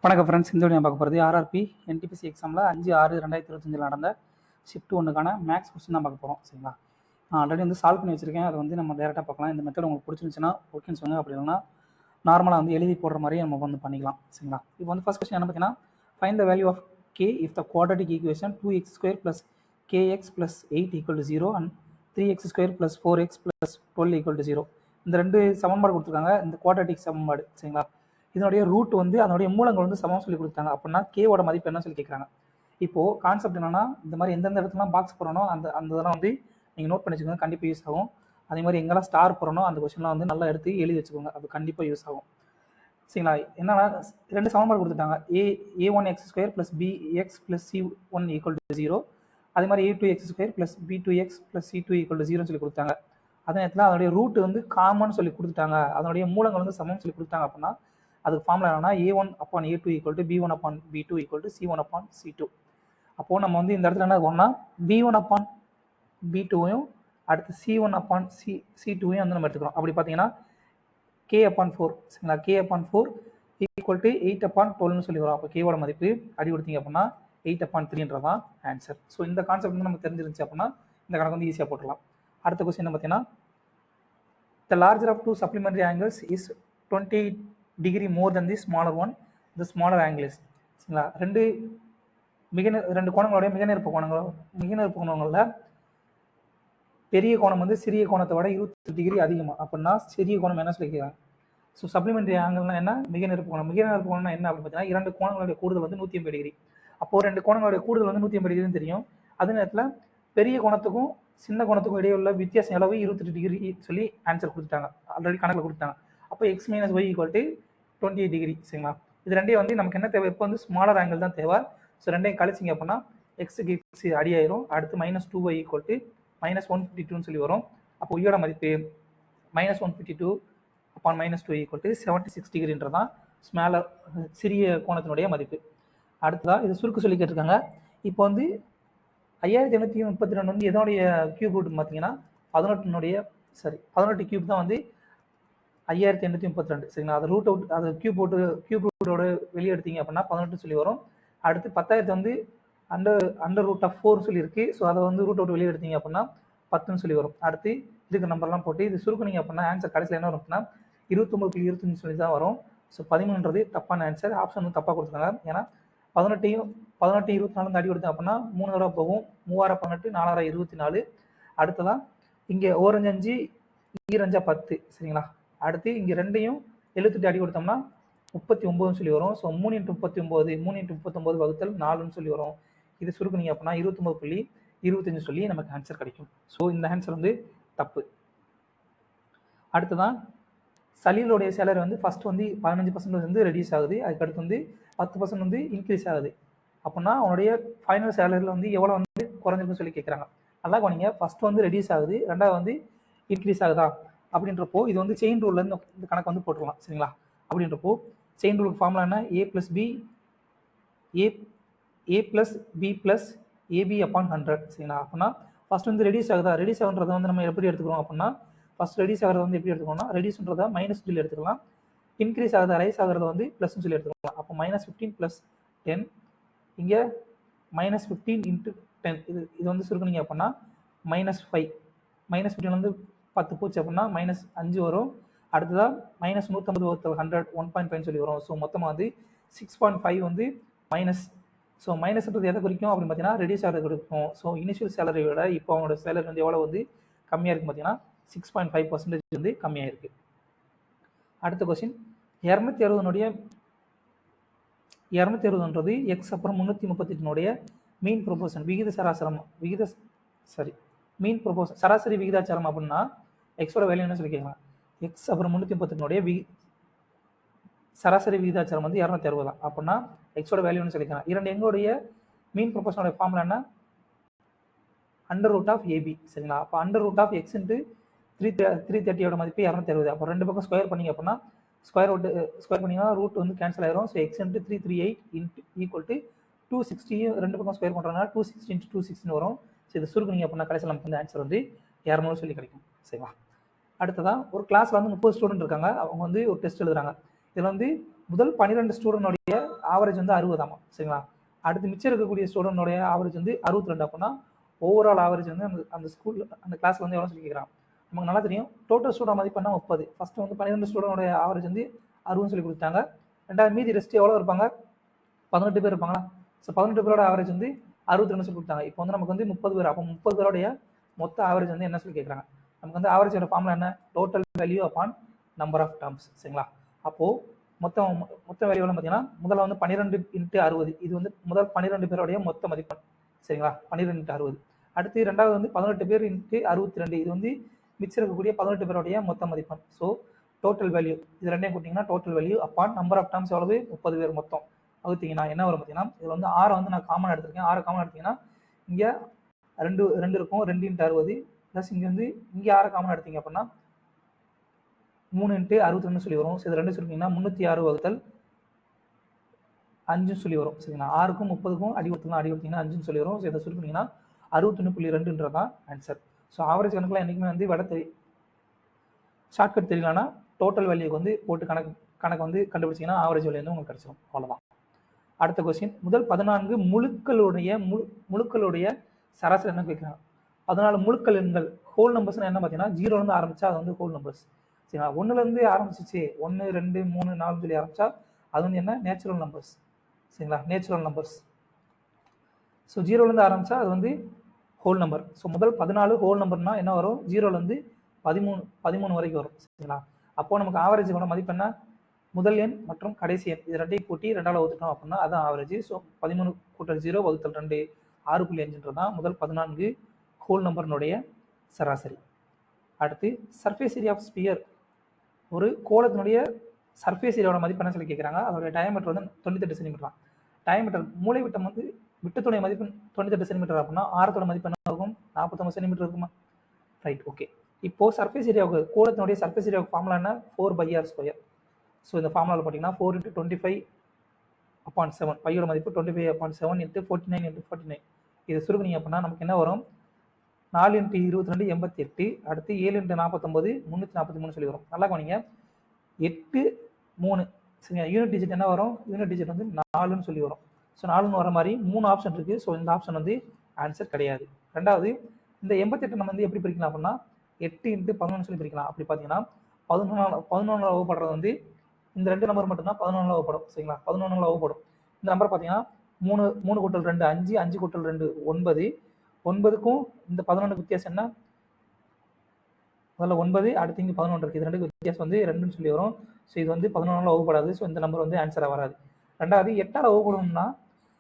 வணக்கம் ஃப்ரெண்ட்ஸ். இந்த வீடியோ பார்க்க போகிறது ஆர்ஆர்பி என்டிபிசி எக்ஸாமில் 5/6/2025 நடந்த ஷிஃப்ட் 1க்கான மேக்ஸ் கொஸ்டின் தான் பார்க்க போகிறோம். சரிங்களா? நான் ஆல்ரெடி வந்து சால்வ் பண்ணி வச்சிருக்கேன். அதை வந்து நம்ம டேரெக்டாக பார்க்கலாம். இந்த மெத்தட் உங்களுக்கு பிடிச்சிருந்துச்சுன்னா ஓகேன்னு சொல்லுங்கள். அப்படி இல்லைன்னா நார்மலாக வந்து எழுதி போடுற மாதிரியே நம்ம வந்து பண்ணிக்கலாம். சரிங்களா? இப்போ வந்து ஃபஸ்ட் கொஸ்டின் என்ன பார்த்தீங்கன்னா, find the value of K if the quadratic equation 2x² + kx + 8 = 0 and 3x² + 4x + 12 = 0. இந்த ரெண்டு சமன்பாடு கொடுத்துருக்காங்க. இந்த குவாட்ரட்டிக் சமன்பாடு. சரிங்களா? இதனுடைய ரூட் வந்து அதனுடைய மூலங்கள் வந்து சமம் சொல்லி கொடுத்தாங்க. அப்படின்னா கேவோட மதிப்பு என்ன சொல்லி கேட்குறாங்க. இப்போது கான்செப்ட் என்னன்னா, இந்த மாதிரி எந்தெந்த இடத்துலாம் பாக்ஸ் போடணும் அந்த இதெல்லாம் வந்து நீங்கள் நோட் பண்ணி வச்சுக்கோங்க. கண்டிப்பாக யூஸ் ஆகும். அதே மாதிரி எங்கெல்லாம் ஸ்டார் போடணும் அந்த கொஸ்டின்லாம் வந்து நல்லா எடுத்து எழுதி வச்சுக்கோங்க. அது கண்டிப்பாக யூஸ் ஆகும். சரிங்களா? என்னன்னா, ரெண்டு சமன்பாடு கொடுத்துட்டாங்க. a1x² + bx + c1 = 0. அதே மாதிரி a2x² + b2x + c2 = 0 சொல்லி கொடுத்தாங்க. அதே நேரத்தில் அதனுடைய ரூட் வந்து காமன் சொல்லி கொடுத்துட்டாங்க. அதனுடைய மூலங்கள் வந்து சமம் சொல்லி கொடுத்தாங்க. அப்படின்னா அதுக்கு ஃபார்முலா என்னன்னா a1/a2 = b1/b2 = c1/c2. அப்போது நம்ம வந்து இந்த இடத்துல என்ன இருக்கோம்னா b1/b2வையும் அடுத்து c1/c2வையும் வந்து நம்ம எடுத்துக்கிறோம். அப்படி பார்த்தீங்கன்னா k/4 சரிங்களா? k/4 = 8/12ன்னு சொல்லி வரும். அப்போ கேவோட மதிப்பு அடி கொடுத்தீங்க அப்படின்னா 8/3ன்றதான் ஆன்சர். ஸோ இந்த கான்செப்ட் வந்து நமக்கு தெரிஞ்சிருந்துச்சு அப்படின்னா இந்த கணக்கு வந்து ஈஸியாக போட்டுடலாம். அடுத்த கொஸ்டின் என்ன பார்த்தீங்கன்னா, the larger of two supplementary angles is 20 degree more than the smaller one, the smaller angle is. சரிங்களா? ரெண்டு கோணங்களுடைய மிகநேர்ப்பு கோணங்களில் பெரிய கோணம் வந்து சிறிய கோணத்தை விட 20 டிகிரி அதிகமாக. அப்படின்னா சிறிய கோணம் என்ன சொல்லிக்கிறாங்க. ஸோ சப்ளிமெண்ட்ரி ஆங்கிள்னா என்ன? மிகநேர்ப்பு கோணம். மிகநேர்ப்பு கோணம்னா என்ன அப்படின்னு பார்த்தீங்கன்னா, இரண்டு கோணங்களுடைய கூடுதல் வந்து 180 டிகிரி. அப்போது ரெண்டு கோணங்களுடைய கூடுதல் வந்து 180 டிகிரின்னு தெரியும். அதே நேரத்தில் பெரிய கோணத்துக்கும் சின்ன கோணத்துக்கும் இடையே உள்ள வித்தியாசம் அளவு 28 டிகிரி சொல்லி ஆன்சர் கொடுத்துட்டாங்க. ஆல்ரெடி கணக்கில் கொடுத்தாங்க. அப்போ x - y = 28 டிகிரி. சரிங்களா? இது ரெண்டையும் வந்து நமக்கு என்ன தேவை? இப்போ வந்து ஸ்மாலர் ஆங்கிள் தான் தேவை. ஸோ ரெண்டையும் கழிச்சிங்க அப்படின்னா எக்ஸுக்கு எக்ஸ் அடி ஆயிரும். அடுத்து -2y = -152ன்னு சொல்லி வரும். அப்போ உயோட மதிப்பு -152/-2 = 76 டிகிரின்றதான் ஸ்மாலர் சிறிய கோணத்தினுடைய மதிப்பு. அடுத்ததாக இது சுருக்கு சொல்லி கேட்டிருக்காங்க. இப்போ வந்து 5832 வந்து எதனுடைய கியூப் ரூட்னு பார்த்தீங்கன்னா 18 கியூப் தான் வந்து 5832. சரிங்களா? அது ரூட் அவுட் அது கியூப் ரூட்டோட வெளியே எடுத்தீங்க அப்படின்னா 18 சொல்லி வரும். அடுத்து 10,000 வந்து √4 சொல்லி இருக்கு. ஸோ அதை வந்து ரூட் அவுட் வெளியே எடுத்தீங்க அப்படின்னா 10ன்னு சொல்லி வரும். அடுத்து இதுக்கு நம்பர்லாம் போட்டு இது சுருக்குனீங்க அப்படின்னா ஆன்சர் கடைசியில் என்ன வரும்னா 29.25 சொல்லி தான் வரும். ஸோ 13ன்றது தப்பான ஆன்சர். ஆப்ஷன் வந்து தப்பாக கொடுத்துருக்காங்க. ஏன்னா 18 24 அடி கொடுத்தேன் அப்படின்னா 3 தடவை போகும். 3018 4024. அடுத்ததான் இங்கே ஓரஞ்சு 5 ஈரஞ்சா 10. சரிங்களா? அடுத்து இங்கே ரெண்டையும் 78 அடி கொடுத்தோம்னா 39ன்னு சொல்லி வரும். ஸோ 3 × 39 3 × 39 வகுத்தல் 4ன்னு சொல்லி வரும். இது சுருக்குனீங்க அப்படின்னா 29.25 சொல்லி நமக்கு ஆன்சர் கிடைக்கும். ஸோ இந்த ஆன்சர் வந்து தப்பு. அடுத்ததான் சலீலுடைய சேலரி வந்து ஃபர்ஸ்ட் வந்து 15% வந்து ரெடியூஸ் ஆகுது. அதுக்கடுத்து வந்து 10% வந்து இன்க்ரீஸ் ஆகுது. அப்படின்னா அவனுடைய ஃபைனல் சேலரியில் வந்து எவ்வளோ வந்து குறைஞ்சிருக்குன்னு சொல்லி கேட்குறாங்க. நல்லா கவனிங்க. ஃபர்ஸ்ட் வந்து ரெடியூஸ் ஆகுது, ரெண்டாவது வந்து இன்க்ரீஸ் ஆகுதா அப்படின்றப்போ இது வந்து செயின் ரூல்லேருந்து இந்த கணக்கு வந்து போட்டுடலாம். சரிங்களா? அப்படின்றப்போ செயின் ரூல் ஃபார்முலா என்ன? a + b + ab/100. சரிங்களா? அப்படின்னா ஃபர்ஸ்ட் வந்து ரெடியூஸ் ஆகுதா? ரெடியூஸ் ஆகுன்றதை வந்து நம்ம எப்படி எடுத்துக்கிறோம் அப்படின்னா ஃபர்ஸ்ட் ரெடியூஸ் ஆகிறத வந்து எப்படி எடுத்துக்கோம்னா ரெடியூஸ்ன்றதை மைனஸ் சொல்லி எடுத்துக்கலாம். இன்க்ரீஸ் ஆகுதா ரைஸ் ஆகிறத வந்து ப்ளஸ்ன்னு சொல்லி எடுத்துக்கலாம். அப்போ -15 + 10 இங்கே -15 × 10 இது வந்து சுருக்குனீங்க அப்படின்னா -5 -15 வந்து 10 போச்சு அப்படின்னா -5 வரும். அடுத்ததாக -150/100 1.5 சொல்லி வரும். ஸோ மொத்தமாக வந்து 6.5 வந்து மைனஸ். ஸோ மைனஸ்ன்றது எதை குறிக்கும் அப்படின்னு பார்த்தீங்கன்னா ரெடியூஸ் ஆகிறத குறிக்கும். ஸோ இனிஷியல் சேலரி விட இப்போ அவங்களோட சேலரி வந்து எவ்வளோ வந்து கம்மியாக இருக்குன்னு பார்த்தீங்கன்னா 6.5% வந்து கம்மியாக இருக்குது. அடுத்த கொஸ்டின் 260ன்றது எக்ஸ் அப்புறம் 338னுடைய மீன் ப்ரொபோஷன் சராசரி விகிதாச்சாரம் அப்படின்னா எக்ஸோட வேல்யூ என்ன சொல்லி கேட்கலாம். எக்ஸ் அப்புறம் 338னுடைய சராசரி விகிதாச்சாரம் வந்து 260 தான். அப்படின்னா எக்ஸோட வேல்யூன்னு சொல்லிக்கலாம். இரண்டு எங்களுடைய மீன் ப்ரொபோஷனோட ஃபார்முலா என்ன? √AB. சரிங்களா? அப்போ √x × 330யோட மதிப்பு 260. அப்போ ரெண்டு பக்கம் ஸ்கொயர் பண்ணிங்க அப்படின்னா ஸ்கொயர் பண்ணிங்கன்னா ரூட் வந்து கேன்சல் ஆயிரும். So x × 338 = 260. ரெண்டு பக்கம் ஸ்கொயர் பண்ணுறதுனால 260 × 260 வரும். ஸோ இது சுருக்குனீங்க அப்படின்னா கடைசியில் நமக்கு வந்து ஆன்சர் வந்து 200 சொல்லி கிடைக்கும். சரிங்களா? அடுத்ததான் ஒரு கிளாஸில் வந்து 30 ஸ்டூடெண்ட் இருக்காங்க. அவங்க வந்து ஒரு டெஸ்ட் எழுதுறாங்க. இதில் வந்து முதல் 12 ஸ்டூடெண்டோடைய ஆவரேஜ் வந்து 60 சரிங்களா. அடுத்து மிச்சம் இருக்கக்கூடிய ஸ்டூடெண்டோடைய ஆவரேஜ் வந்து 62 அப்படின்னா ஓவரால் ஆவரேஜ் வந்து அந்த ஸ்கூலில் அந்த கிளாஸில் வந்து எவ்வளோ சொல்லி கேட்குறான். நமக்கு நல்லா தெரியும் டோட்டல் ஸ்டூடெண்ட் மதிப்பெண்ணா 30. ஃபஸ்ட்டு வந்து 12 ஸ்டூடெண்டோடைய ஆவரேஜ் வந்து 60 சொல்லி கொடுத்தாங்க. ரெண்டாவது மீதி ரெஸ்ட் எவ்வளோ இருப்பாங்க, 18 பேர் இருப்பாங்களா. ஸோ 18 பேரோட ஆவரேஜ் வந்து 62 சொல்லி கொடுத்தாங்க. இப்போ வந்து நமக்கு வந்து 30 பேர், அப்போ 30 பேரோடைய மொத்த ஆவரேஜ் வந்து என்ன சொல்லி கேட்குறாங்க. நமக்கு வந்து ஆவரேஜோட ஃபார்முலா என்ன, total value upon number of terms சரிங்களா. அப்போது மொத்த வேல்யூ பார்த்தீங்கன்னா முதல்ல வந்து 12 × 60, இது வந்து முதல் 12 பேருடைய மொத்த மதிப்பெண் சரிங்களா, 12 × 60. அடுத்து ரெண்டாவது வந்து 18 பேர் × 62, இது வந்து மிச்சம் இருக்கக்கூடிய 18 பேருடைய மொத்த மதிப்பெண். ஸோ டோட்டல் வேல்யூ இது ரெண்டையும் கூட்டிங்கன்னா total value upon number of terms எவ்வளவு, 30 பேர் மொத்தம் வகுத்தீங்கன்னா என்ன வரும் பார்த்தீங்கன்னா, இதில் வந்து 6 வந்து நான் காமன் எடுத்திருக்கேன். 6 காமன் எடுத்தீங்கன்னா இங்கே 2 இருக்கும், 2 × 60 ப்ளஸ் இங்கே வந்து இங்கே 6 காமன் எடுத்தீங்க அப்படின்னா 3 × 62 சொல்லி வரும். ஸோ இது 2 சொல்லிங்கன்னா 306 வகுத்தல் 5 சொல்லி வரும் சரிங்களா. 6க்கும் 30க்கும் அடி கொடுத்தீங்கன்னா 5 சொல்லி வரும். ஸோ இதை சொல்லிங்கன்னா 61.2 தான் ஆன்சர். ஸோ ஆவரேஜ் கணக்கில் என்றைக்குமே வந்து ஷார்ட்கட் தெரியலனா டோட்டல் வேல்யூக்கு வந்து போட்டு கணக்கு வந்து கண்டுபிடிச்சிங்கன்னா ஆவரேஜ் வேல்யூ வந்து உங்களுக்கு கிடைச்சிடும். அவ்வளோதான். அடுத்த கொஸ்டின், முதல் 14 முழுக்களுடைய சராசரி என்ன கேட்குறாங்க. 14 முழுக்கள் எண்கள் ஹோல் நம்பர்ஸ்னா என்ன பார்த்தீங்கன்னா 0லேருந்து ஆரம்பிச்சா அது வந்து ஹோல் நம்பர்ஸ் சரிங்களா. 1லேருந்து ஆரம்பிச்சிச்சு 1 2 3 4 சொல்லி ஆரம்பிச்சா அது வந்து என்ன நேச்சுரல் நம்பர்ஸ் சரிங்களா, நேச்சுரல் நம்பர்ஸ். ஸோ 0லேருந்து ஆரம்பிச்சா அது வந்து ஹோல் நம்பர். ஸோ முதல் 14 ஹோல் நம்பர்னா என்ன வரும், 0லேருந்து 13 வரைக்கும் வரும் சரிங்களா. அப்போ நமக்கு ஆவரேஜோட மதிப்பு என்ன, முதல் எண் மற்றும் கடைசி எண் இது ரெண்டையும் கூட்டி 2ஆல் வகுத்துட்டோம் அப்படின்னா அதான் ஆவரேஜ். ஸோ 13 × 0 வகுத்தல் 2 6.5 தான் முதல் 14 ஹோல் நம்பர்னுடைய சராசரி. அடுத்து சர்ஃபேஸ் ஏரியா ஆஃப் ஸ்பியர், ஒரு கோளத்தினுடைய சர்ஃபேஸ் ஏரியாவோட மதிப்பு என்ன சொல்லி கேட்குறாங்க. அதோடைய டயமீட்டர் வந்து 98 சென்டிமீட்டர். டயமீட்டர் மூளை விட்டம் வந்து விட்டத்துடைய மதிப்பு 98 சென்டிமீட்டர் அப்படின்னா ஆரத்தோட மதிப்பு என்ன இருக்கும், 49 சென்டிமீட்டர் இருக்குமா. Right, okay. இப்போது சர்ஃபேஸ் ஏரியாவுக்கு கோளத்தினுடைய சர்ஃபேஸ் ஏரியாவுக்கு ஃபார்முலா என்ன, 4/r². ஸோ இந்த ஃபார்முலாவில் பார்த்தீங்கன்னா 4 × 25/7, பையோட மதிப்பு 25/7 × 49 × 49. இதை சுருக்குனீங்க அப்படின்னா நமக்கு என்ன வரும், 4 × 22 88, அடுத்து 7 × 49 343 சொல்லி வரும். நல்லா கவனிங்க, 8 3 சரிங்க. யூனிட் டிஜிட் என்ன வரும், யூனிட் டிஜிட் வந்து 4ன்னு சொல்லி வரும். ஸோ 4ன்னு வர மாதிரி 3 ஆப்ஷன் இருக்குது. ஸோ இந்த ஆப்ஷன் வந்து ஆன்சர் கிடையாது. ரெண்டாவது இந்த 88 நம்ம வந்து எப்படி பிரிக்கலாம் அப்படின்னா 8 × 11 சொல்லி பிரிக்கலாம். அப்படி பார்த்தீங்கன்னா 11 வகுப்படுறது வந்து இந்த 2 நம்பர் மட்டும்தான் 11 வகுப்படும் சரிங்களா. 11 வகுப்படும். இந்த நம்பர் பார்த்தீங்கன்னா 3 கூட்டல் 2 5, 5 கூட்டல் 2 9, 9க்கும் இந்த 11க்கு வித்தியாசம் என்ன, முதல்ல 9 அடுத்து இங்கே 11 இருக்குது. இது ரெண்டுக்கு வித்தியாசம் வந்து 2ன்னு சொல்லி வரும். ஸோ இது வந்து 11 வகுப்படாது. ஸோ இந்த நம்பர் வந்து ஆன்சராக வராது. ரெண்டாவது 8ஆல் வகுப்படணும்னா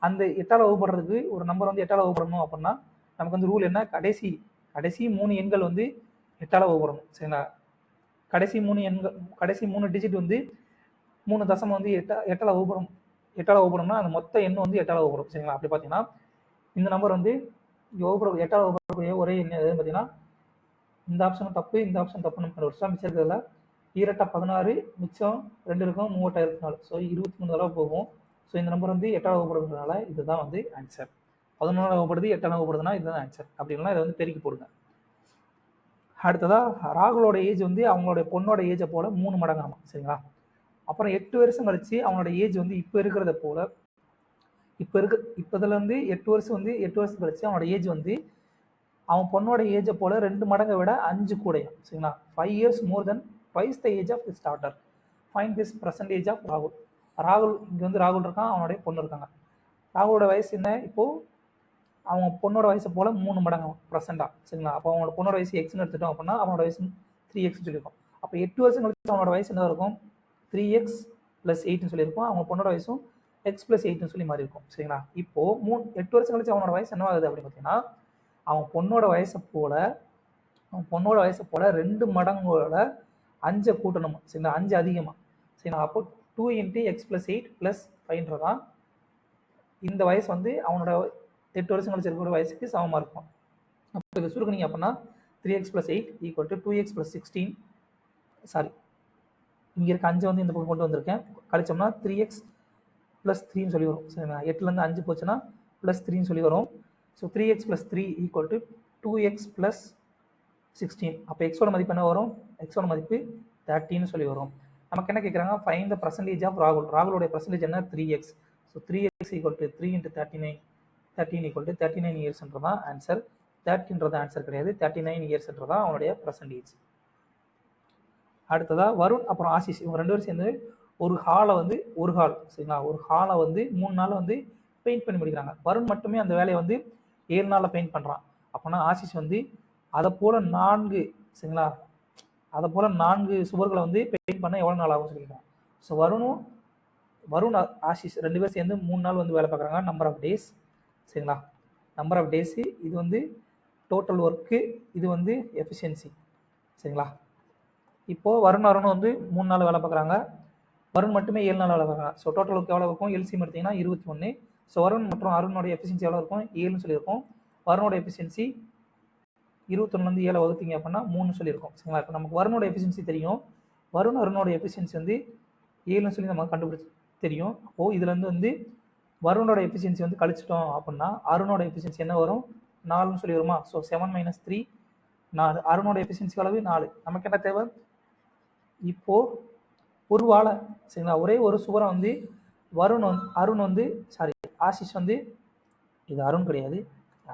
அந்த 8ஆல் வகுப்படுறதுக்கு ஒரு நம்பர் வந்து 8ஆல் வகுப்படணும் அப்படின்னா நமக்கு வந்து ரூல் என்ன, கடைசி 3 எண்கள் வந்து 8ஆல் வகுப்படணும் சரிங்களா. கடைசி 3 டிஜிட் வந்து 3 தசம் வந்து 8ஆல் வகுப்படணும்னா அந்த மொத்த எண் வந்து 8ஆல் வகுப்படும் சரிங்களா. அப்படி பார்த்தீங்கன்னா இந்த நம்பர் வந்து 8ஆல் வகுப்படக்கூடிய ஒரே எண் எதுன்னு பார்த்தீங்கன்னா இந்த ஆப்ஷனும் தப்பு, இந்த ஆப்ஷன் தப்புன்னு கண்டுபிடிச்சா மிச்சம் இருக்கிறதுல 2 × 16 மிச்சம் 2 இருக்கும், 3 × 24. ஸோ 23 தடவை போகும். ஸோ இந்த நம்பர் வந்து 8ஆல் வகுப்படுறதுனால இதுதான் வந்து ஆன்சர். 11ஆல் வகுப்படுது 8ஆல் வகுப்படுதுன்னா இதுதான் ஆன்சர். அப்படி இல்லைனா இதை வந்து பெருக்கி போடுங்க. அடுத்ததாக ராகுலோட ஏஜ் வந்து அவங்களோட பொண்ணோட ஏஜை போல 3 மடங்கு ஆகும் சரிங்களா. அப்புறம் 8 வருஷம் கழிச்சு அவனோட ஏஜ் வந்து இப்போ இருக்கிறத போல இப்போதுல இருந்து 8 வருஷம் கழிச்சு அவனோட ஏஜ் வந்து அவன் பொண்ணோட ஏஜை போல 2 மடங்கை விட 5 கூடையும் சரிங்களா. 5 years more than twice the age of his daughter. Find his present age of ராகுல். இங்கே வந்து ராகுல் இருக்கான், அவனுடைய பொண்ணு இருக்காங்க. ராகுலோட வயசு என்ன, இப்போது அவங்க பொண்ணோட வயசை போல் 3 மடங்கு ப்ரெசென்ட்டாக சரிங்களா. அப்போ அவனோட பொண்ணோட வயசு எக்ஸ்ன்னு எடுத்துட்டோம் அப்படின்னா அவனோட வயசு 3x சொல்லியிருக்கோம். அப்போ 8 வருஷம் கழிச்சு அவனோட வயசு என்ன இருக்கும், 3x + 8ன்னு சொல்லியிருக்கோம். அவங்க பொண்ணோட வயசும் x + 8ன்னு சொல்லி மாறி இருக்கும் சரிங்களா. இப்போது 8 வருஷம் கழிச்சு அவனோட வயசு என்ன ஆகுது அப்படின்னு பார்த்தீங்கன்னா அவன் பொண்ணோட வயசை போல 2 மடங்கோட 5 கூட்டணும் சரிங்களா, 5 அதிகமாக சரிங்களா. அப்போ 2 × x + 8 + 5ன்றதான் இந்த வயசு வந்து அவனோட 8 வருஷம் கழிச்சு இருக்கிற வயசுக்கு சமமாக இருக்கும். அப்போ இதை சுருக்குனீங்க அப்படின்னா 3x + 8 = 2x + 16. சாரி, இங்கே இருக்க 5 வந்து இந்த பக்கம் கொண்டு வந்திருக்கேன். கழிச்சோம்னா 3x + 3ன்னு சொல்லி வரும் சரிங்களா. 8லேருந்து 5 போச்சுன்னா +3ன்னு சொல்லி வரும். So 3x + 3 = 2x + 16. அப்போ எக்ஸோட மதிப்பு என்ன வரும், எக்ஸோட மதிப்பு 30ன்னு சொல்லி வரும். நமக்கு என்ன கேட்குறாங்க, ஃபைண்ட் த பர்சன்டேஜ் ஆஃப் ராகுல். ராகுலோடைய பர்சன்டேஜ் என்ன, 3x. So 3x equal to 3 × 39, 13 equal to 39 இயர்ஸ்ன்றதான் ஆன்சர். 30ன்றது ஆன்சர் கிடையாது, 39 இயர்ஸ்ன்றதான் அவனுடைய பர்சன்டேஜ். அடுத்ததாக வருண் அப்புறம் ஆசிஷ் இவங்க 2 பேரும் சேர்ந்து ஒரு ஹாலை வந்து சரிங்களா, ஒரு ஹாலை வந்து 3 நாள் வந்து பெயிண்ட் பண்ணி முடிக்கிறாங்க. வருண் மட்டுமே அந்த வேலையை வந்து 7 நாளில் பெயிண்ட் பண்ணுறான். அப்போனா ஆசிஷ் வந்து அதை போல் 4 சரிங்களா, அதை போல் 4 சுவர்களை வந்து பெயிண்ட் பண்ண எவ்வளோ நாள் ஆகும் சொல்லியிருக்காங்க. ஸோ வருண் ஆசிஷ் 2 பேர் சேர்ந்து 3 நாள் வந்து வேலை பார்க்குறாங்க. நம்பர் ஆஃப் டேஸ் சரிங்களா, நம்பர் ஆஃப் டேஸு, இது வந்து டோட்டல் ஒர்க்கு, இது வந்து எஃபிஷியன்சி சரிங்களா. இப்போது வருண் வந்து 3 நாள் வேலை பார்க்குறாங்க, வருண் மட்டுமே 7 நாள் வேலை பார்க்குறாங்க. ஸோ டோட்டல் ஒர்க் எவ்வளோ இருக்கும், எல்சிஎம் எடுத்திங்கன்னா 21. ஸோ வருண் மற்றும் அருணோடைய எஃபிஷியன்சி எவ்வளோ இருக்கும், 7ன்னு சொல்லியிருக்கோம். வருணோட எஃபிஷியன்சி 21 7 வகுத்தீங்க அப்படின்னா 3 சொல்லியிருக்கோம் சரிங்களா. இப்போ நமக்கு வருணோட எஃபிஷியன்சி தெரியும், அருணோட எஃபிஷியன்சி வந்து 7ன்னு சொல்லி நமக்கு கண்டுபிடிச்சி தெரியும். அப்போது இதுலேருந்து வந்து வருணோட எஃபிஷியன்சி வந்து கழிச்சிட்டோம் அப்படின்னா அருணோட எஃபிஷியன்சி என்ன வரும், 4ன்னு சொல்லி வருமா. ஸோ 7 - 3 4. அருணோட எஃபிஷியன்சி அளவு 4. நமக்கு என்ன தேவை, இப்போது ஒரு வாழை சரிங்களா, ஒரே ஒரு சுவரை வந்து அருண் வந்து ஆசிஷ் வந்து, இது அருண் கிடையாது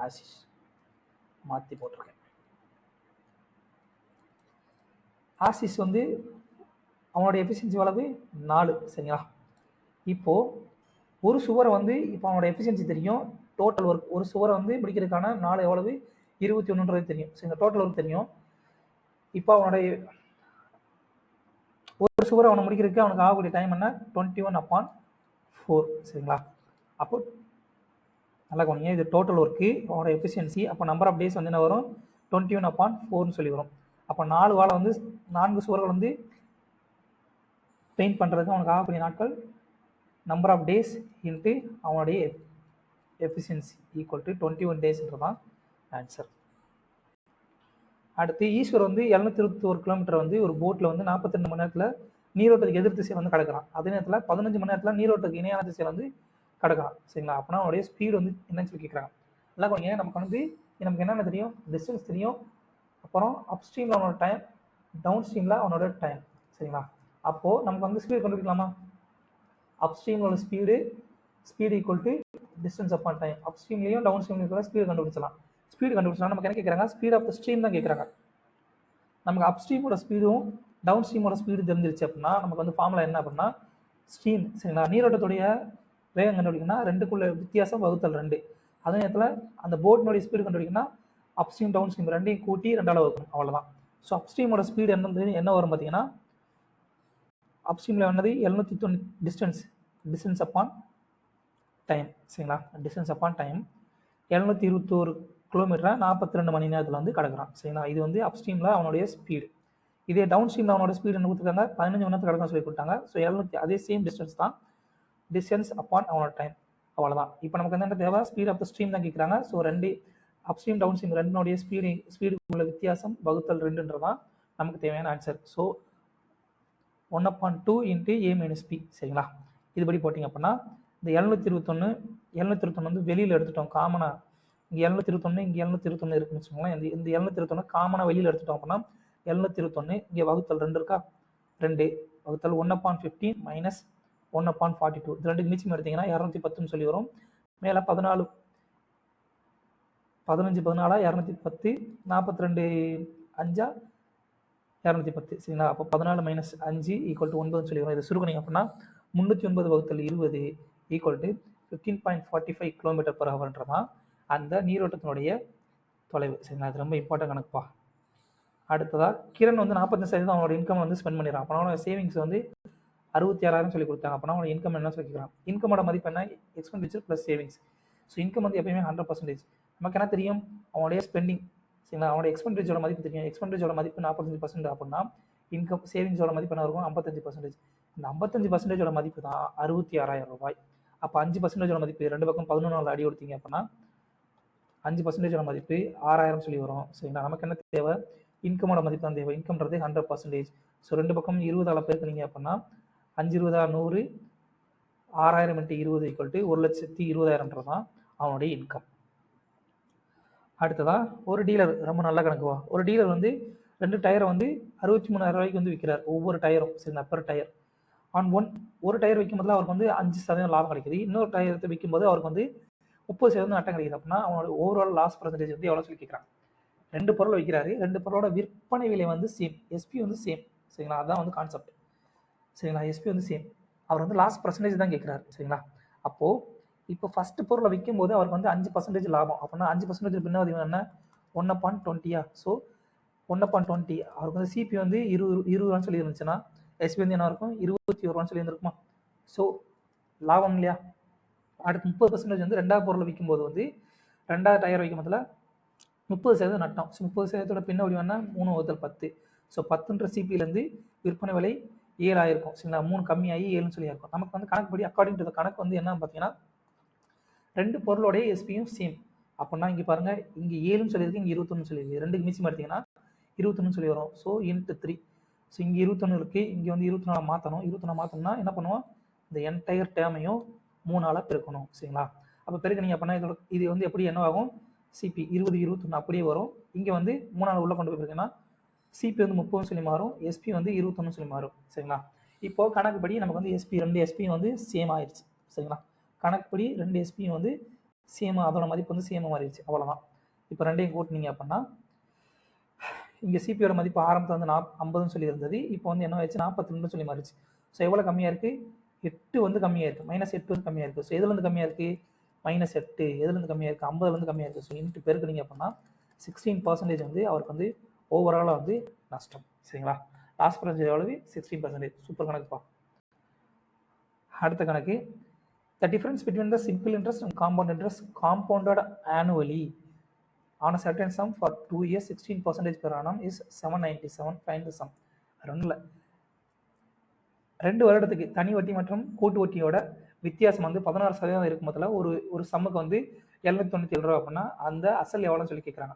ஆசிஷ், மாற்றி போட்டிருக்கேன். ஆசிஷ் வந்து அவனுடைய எஃபிஷியன்சி அளவு 4 சரிங்களா. இப்போது ஒரு சுவரை வந்து இப்போ அவனோட எஃபிஷியன்சி தெரியும், டோட்டல் ஒர்க் ஒரு சுவரை வந்து முடிக்கிறதுக்கான 4 எவ்வளவு 21ன்றது தெரியும் சரிங்களா, டோட்டல் ஒர்க் தெரியும். இப்போ அவனுடைய ஒரு சுவரை அவனை முடிக்கிறதுக்கு அவனுக்கு ஆகக்கூடிய டைம் என்ன, 21/4 சரிங்களா. அப்போ நல்லா கவனிங்க, இது டோட்டல் ஒர்க்கு அவனோட எஃபிஷியன்சி. அப்போ நம்பர் ஆஃப் டேஸ் வந்து என்ன வரும், 21/4ன்னு சொல்லி வரும். அப்போ 4 வாழை வந்து 4 சுவர்கள் வந்து பெயிண்ட் பண்ணுறதுக்கு அவனுக்கு ஆகக்கூடிய நாட்கள் நம்பர் ஆஃப் டேஸ் இன்ட்டு அவனுடைய எஃபிஷியன்சி ஈக்குவல் டு 21 டேஸ்ன்றதான் ஆன்சர். அடுத்து ஈஸ்வர் வந்து 721 கிலோமீட்டர் வந்து ஒரு போட்டில் வந்து 42 மணி நேரத்தில் நீரோட்டத்துக்கு எதிர் திசையில் வந்து கிடக்கிறான். அதே நேரத்தில் 15 மணி நேரத்தில் நீரோட்டத்துக்கு இணையான திசையில் வந்து கிடக்கிறான் சரிங்களா. அப்படின்னா அவனுடைய ஸ்பீடு வந்து என்னன்னு சொல்லி கேட்குறாங்க. நல்லா கொஞ்சம் நமக்கு வந்து நமக்கு என்னென்ன தெரியும், டிஸ்டன்ஸ் தெரியும், அப்புறம் அப்ஸ்ட்ரீமில் அவனோட டைம், டவுன் ஸ்ட்ரீமில் அவனோட டைம் சரிங்களா. அப்போது நமக்கு வந்து ஸ்பீடு கண்டுபிடிக்கலாமா, அப்ஸ்ட்ரீமோட speed equal to distance upon time. அப்ஸ்ட்ரீம்லையும் டவுன் ஸ்ட்ரீம்லையும் ஸ்பீடு கண்டுபிடிச்சலாம். நமக்கு என்ன கேட்குறாங்க, ஸ்பீட் ஆஃப் த ஸ்ட்ரீம் தான் கேட்குறாங்க. நமக்கு அப்ஸ்ட்ரீமோட ஸ்பீடும் டவுன் ஸ்ட்ரீமோட ஸ்பீடு தெரிஞ்சிருச்சு அப்படின்னா நமக்கு வந்து ஃபார்முலா என்ன அப்படின்னா ஸ்ட்ரீம் சரிங்களா. நீரோட்டத்துடைய வேகம் கண்டுபிடிக்கணும்னா 2க்குள்ள வித்தியாசம் வகுத்தல் 2. அதே நேரத்தில் அந்த போட்டினுடைய ஸ்பீடு கண்டுபிடிக்கணும்னா அப்ஸ்ட்ரீம் டவுன் ஸ்ட்ரீம் 2ஐயும் கூட்டி 2ஆல் வகுக்கணும், அவ்வளோதான். ஸோ அப்ஸ்ட்ரீமோட ஸ்பீடு என்ன வரும் பார்த்தீங்கன்னா, அப்ஸ்ட்ரீமில் என்னது 790 டிஸ்டன்ஸ் அப்பான் டைம் சரிங்களா. டிஸ்டன்ஸ் அப்பான் டைம் 721 கிலோமீட்டரை 42 மணி நேரத்தில் வந்து கிடக்குறான் சரிங்களா. இது வந்து அப்ஸ்ட்ரீமில் அவனுடைய ஸ்பீடு. இதே டவுன் ஸ்ட்ரீமில் அவனோட ஸ்பீடு என்ன கொடுத்துருக்காங்க, 15 மணி நேரத்தில் கிடக்கும் சொல்லி கொடுத்தாங்க. ஸோ 700 அதே சேம் டிஸ்டன்ஸ் தான், டிஸ்டன்ஸ் அப்பான் அவனோட டைம், அவ்வளோதான். இப்போ நமக்கு என்ன தேவை, ஸ்பீட் ஆஃப் த ஸ்ட்ரீம் தான் கேட்குறாங்க. ஸோ 2 அப்ஸ்ட்ரீம் டவுன் ஸ்ட்ரீம் 2னுடைய ஸ்பீடு உள்ள வித்தியாசம் வகுத்தல் 2ன்றதான் நமக்கு தேவையான ஆன்சர். ஸோ 1/2 × A - P சரிங்களா. இதுபடி போட்டிங்க அப்படின்னா இந்த 721 வந்து வெளியில் எடுத்துட்டோம் காமனாக, இங்கே 721 இங்கே 721 இருக்குன்னு வச்சுக்கோங்களேன். இந்த 721 காமனாக வெளியில் எடுத்துட்டோம் அப்படின்னா 721 இங்கே வகுத்தல் 2 இருக்கா, 2 வகுத்தல் 1/15 - 1/42 இது 2 மிச்சம் எடுத்திங்கன்னா 210ன்னு சொல்லி வரும். மேலே 14 15 14 210 42 5 210 சரிங்களா. அப்போ 14 - 5 = 9ன்னு சொல்லி வரும். இதை சுருக்கணிங்க அப்படின்னா 309 வகுத்தல் 20 = 15.45 km/hன்றதான் அந்த நீரோட்டத்தினுடைய தொலைவு சரிங்களா. அது ரொம்ப இம்பார்ட்டன்ட் கணக்குப்பா. அடுத்ததாக கிரண் வந்து 45% அவனோட இன்கம் வந்து ஸ்பெண்ட் பண்ணிடுறான். அப்போ அவனோட சேவிங்ஸ் வந்து 66,000 சொல்லி கொடுத்தாங்க. அப்போனா அவனோட இன்கம் என்ன சொல்லிக்கிறான், இன்கமோட மதிப்பு என்ன, expenditure plus savings. So income வந்து எப்பயுமே 100%. நமக்கு என்ன தெரியும், அவனுடைய ஸ்பெண்டிங் சரிங்களா, அவனோட எக்ஸ்பெண்டிச்சரோட மதிப்பு தெரியும். எக்ஸ்பெண்டிச்சரோட மதிப்பு 45% அப்படின்னா இன்கம் சேவிங்ஸோட மதிப்பு என்ன இருக்கும், 55%. இந்த 55%ஓட மதிப்பு தான் 66,000 ரூபாய். அப்போ 5%ஓட மதிப்பு 2 பக்கம் 11 அடி கொடுத்தீங்க அப்படின்னா 5%ஓட மதிப்பு 6,000 சொல்லி வரும் சரிங்களா. நமக்கு என்ன தேவை, இன்கமோட மதிப்பு தான் தேவை. இன்கம்ன்றது 100%. ஸோ 2 பக்கம் 20 பேருக்குனீங்க அப்படின்னா 5 20 100, 6,000 × 20 = 1,20,000 தான் அவனுடைய இன்கம். அடுத்ததாக ஒரு டீலர், ரொம்ப நல்ல கணக்குவா. ஒரு டீலர் வந்து 2 டயரை வந்து 63,000 ரூபாய்க்கு வந்து விற்கிறார் ஒவ்வொரு டயரும். சரிங்களா, பெர் டயர் ஆன் ஒரு டயர் விற்கும் போதுல அவருக்கு வந்து 5% லாபம் கிடைக்குது. இன்னொரு டயரத்தை விற்கும்போது அவருக்கு வந்து 30% நட்டம் கிடைக்குது. அப்படின்னா அவனோட ஓவரால் லாஸ் பர்சன்டேஜ் வந்து எவ்வளோ சொல்லி கேட்குறாங்க. 2 பொருள் விற்கிறாரு, 2 பொருளோட விற்பனை விலை வந்து சேம், எஸ்பி வந்து சேம். சரிங்களா, அதுதான் வந்து கான்செப்ட். சரிங்களா, எஸ்பி வந்து சேம். அவர் வந்து லாஸ் பர்சன்டேஜ் தான் கேட்குறாரு. சரிங்களா, அப்போது இப்போ ஃபஸ்ட்டு பொருளை விற்கும் போது அவருக்கு வந்து 5% லாபம். அப்படின்னா 5% பின்னாடி என்ன 1/20. ஸோ 1/20 அவருக்கு வந்து சிபி வந்து 20 ரூபான்னு சொல்லி இருந்துச்சுன்னா எஸ்பி வந்து என்ன இருக்கும் 21 ரூபான்னு சொல்லி இருந்திருக்குமா. ஸோ லாபம் இல்லையா. அடுத்து 30% வந்து 2வது பொருளை விற்கும்போது வந்து 2வது டயர் வைக்கும் போதில் 30% நட்டம். ஸோ 30%ஓட பின்ன வடி வேணா 3/10. ஸோ 10ன்ற சிபியிலேருந்து விற்பனை விலை 7 ஆயிருக்கும். சரிங்களா, 3 கம்மியாகி 7ன்னு சொல்லி இருக்கும். நமக்கு வந்து கணக்குப்படி அக்கார்டிங் டு கணக்கு வந்து என்ன பார்த்தீங்கன்னா 2 பொருளோடைய எஸ்பியும் சேம். அப்படின்னா இங்கே பாருங்கள், இங்கே 7ன்னு சொல்லியிருக்கு, இங்கே 21 சொல்லியிருக்கு. 2க்கு மிச்சம் எடுத்தீங்கன்னா 21 சொல்லி வரும். So into 3. ஸோ இங்கே 21 இருக்குது, இங்கே வந்து 24 மாற்றணும். 21 மாற்றணும்னா என்ன பண்ணுவோம், இந்த என்டையர் டேமையும் 3ஆல் பெருக்கணும். சரிங்களா, அப்போ பெருக்கினீங்க அப்படின்னா இது வந்து எப்படி என்ன ஆகும், சிபி 20 21 அப்படியே வரும். இங்கே வந்து 3ஆல் உள்ளே கொண்டு போய் பெருக்கினா சிபி வந்து 30 சொல்லி மாறும், எஸ்பி வந்து 21 சொல்லி மாறும். சரிங்களா, இப்போது கணக்குப்படி நமக்கு வந்து எஸ்பி 2 எஸ்பியும் வந்து சேம் ஆயிடுச்சு. சரிங்களா, கணக்குப்படி 2 எஸ்பியும் வந்து சேம், அதோட மதிப்பு வந்து சேமாக மாறிடுச்சு. அவ்வளோதான். இப்போ ரெண்டையும் கூட்டினீங்க அப்படின்னா இங்கே சிபியோட மதிப்பு ஆரம்பத்தில் வந்து 50ன்னு சொல்லி இருந்தது, இப்போ வந்து என்ன ஆயிடுச்சு 42 சொல்லி மாறிடுச்சு. ஸோ எவ்வளோ கம்மியாக இருக்குது, 8 வந்து கம்மியாக இருக்குது, -8 வந்து கம்மியாக இருக்குது. ஸோ எதுலேருந்து கம்மியாக இருக்குது, -8. எதுலேருந்து கம்மியாக இருக்குது, 50லேருந்து கம்மியாக இருக்குது. ஸோ இன்ட்டு பெருக்குனீங்க அப்படின்னா 16% வந்து அவருக்கு வந்து ஓவராலாக வந்து நஷ்டம். சரிங்களா, லாஸ் பர்சன்டேஜ் எவ்வளவு 16%. சூப்பர் கணக்குப்பா. அடுத்த கணக்கு, the difference between the simple interest and compound interest compounded annually on a certain sum for 2 years 16% per annum is 797. Find the sum. ரெண்டு வருடத்துக்கு தனி வட்டி மற்றும் கூட்டு வட்டியோட வித்தியாசம் வந்து 16% இருக்கும் போதில் ஒரு சம்முக்கு வந்து 797 ரூபா அப்படின்னா அந்த அசல் எவ்வளோன்னு சொல்லி கேட்குறாங்க.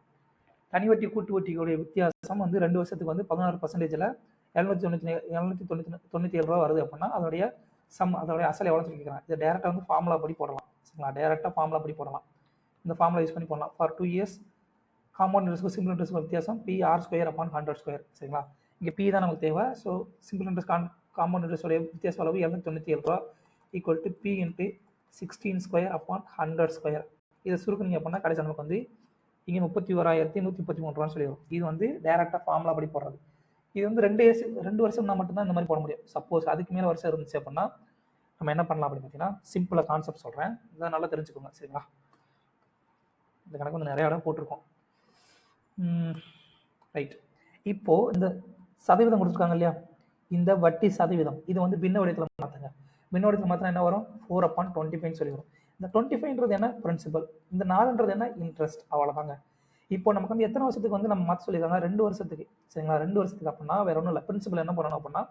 தனி வட்டி கூட்டு வட்டியோடைய வித்தியாசம் வந்து 2 வருஷத்துக்கு வந்து 16%ல் 797 ரூபா வருது அப்படின்னா அதோடைய அதோடைய அசல் எவ்வளோ சொல்லி கேட்குறாங்க. இதை டேரெக்டாக வந்து ஃபார்முலா படி போடலாம். சரிங்களா, டேரெக்டாக ஃபார்முலா படி போடலாம். இந்த ஃபார்முலா யூஸ் பண்ணி போடலாம். For 2 years compound interest simple interest வித்தியாசம் PR² சரிங்களா, இங்கே பி தான் நமக்கு தேவை. ஸோ சிம்பிள் இன்ட்ரெஸ்ட் காம்பவுண்ட் இன்ட்ரெஸ்டோடைய வித்தியாச அளவு 797 ரூபா ஈக்குவல் டு P இன்ட்டு 16² இதை சுருக்குனீங்க அப்படின்னா கடைசி நமக்கு வந்து இங்கே 31,133 ரூபான்னு சொல்லி வரும். இது வந்து டேரெக்டாக ஃபார்முலா படி போடுறது. இது வந்து 2 வருஷம்னா மட்டும்தான் இந்த மாதிரி போட முடியும். சப்போஸ் அதுக்கு மேலே வருஷம் இருந்துச்சு அப்படின்னா நம்ம என்ன பண்ணலாம் அப்படின்னு பார்த்தீங்கன்னா சிம்பிளாக கான்செப்ட் சொல்கிறேன், இதை நல்லா தெரிஞ்சுக்கோங்க. சரிங்களா, இந்த கணக்கு வந்து நிறைய இடம் போட்டிருக்கோம். ரைட், இப்போது இந்த சதவீதம் கொடுத்துருக்காங்க இல்லையா, இந்த வட்டி சதவீதம் இது வந்து பின்ன வடிவத்தில் மாற்றுங்க. பின்ன வடிவத்தில் மாற்றினா என்ன வரும் 4/25 சொல்லி வரும். இந்த 25ன்றது என்ன பிரின்சிபல், இந்த 4ன்றது என்ன இன்ட்ரெஸ்ட். அவ்வளோதாங்க. இப்போ நமக்கு வந்து எத்தனை வருஷத்துக்கு வந்து நம்ம மாற்ற சொல்லியிருக்காங்க 2 வருஷத்துக்கு. சரிங்களா, 2 வருஷத்துக்கு அப்படின்னா வேற ஒன்றும் இல்லை, பிரின்சிபல் என்ன பண்ணணும் அப்படின்னா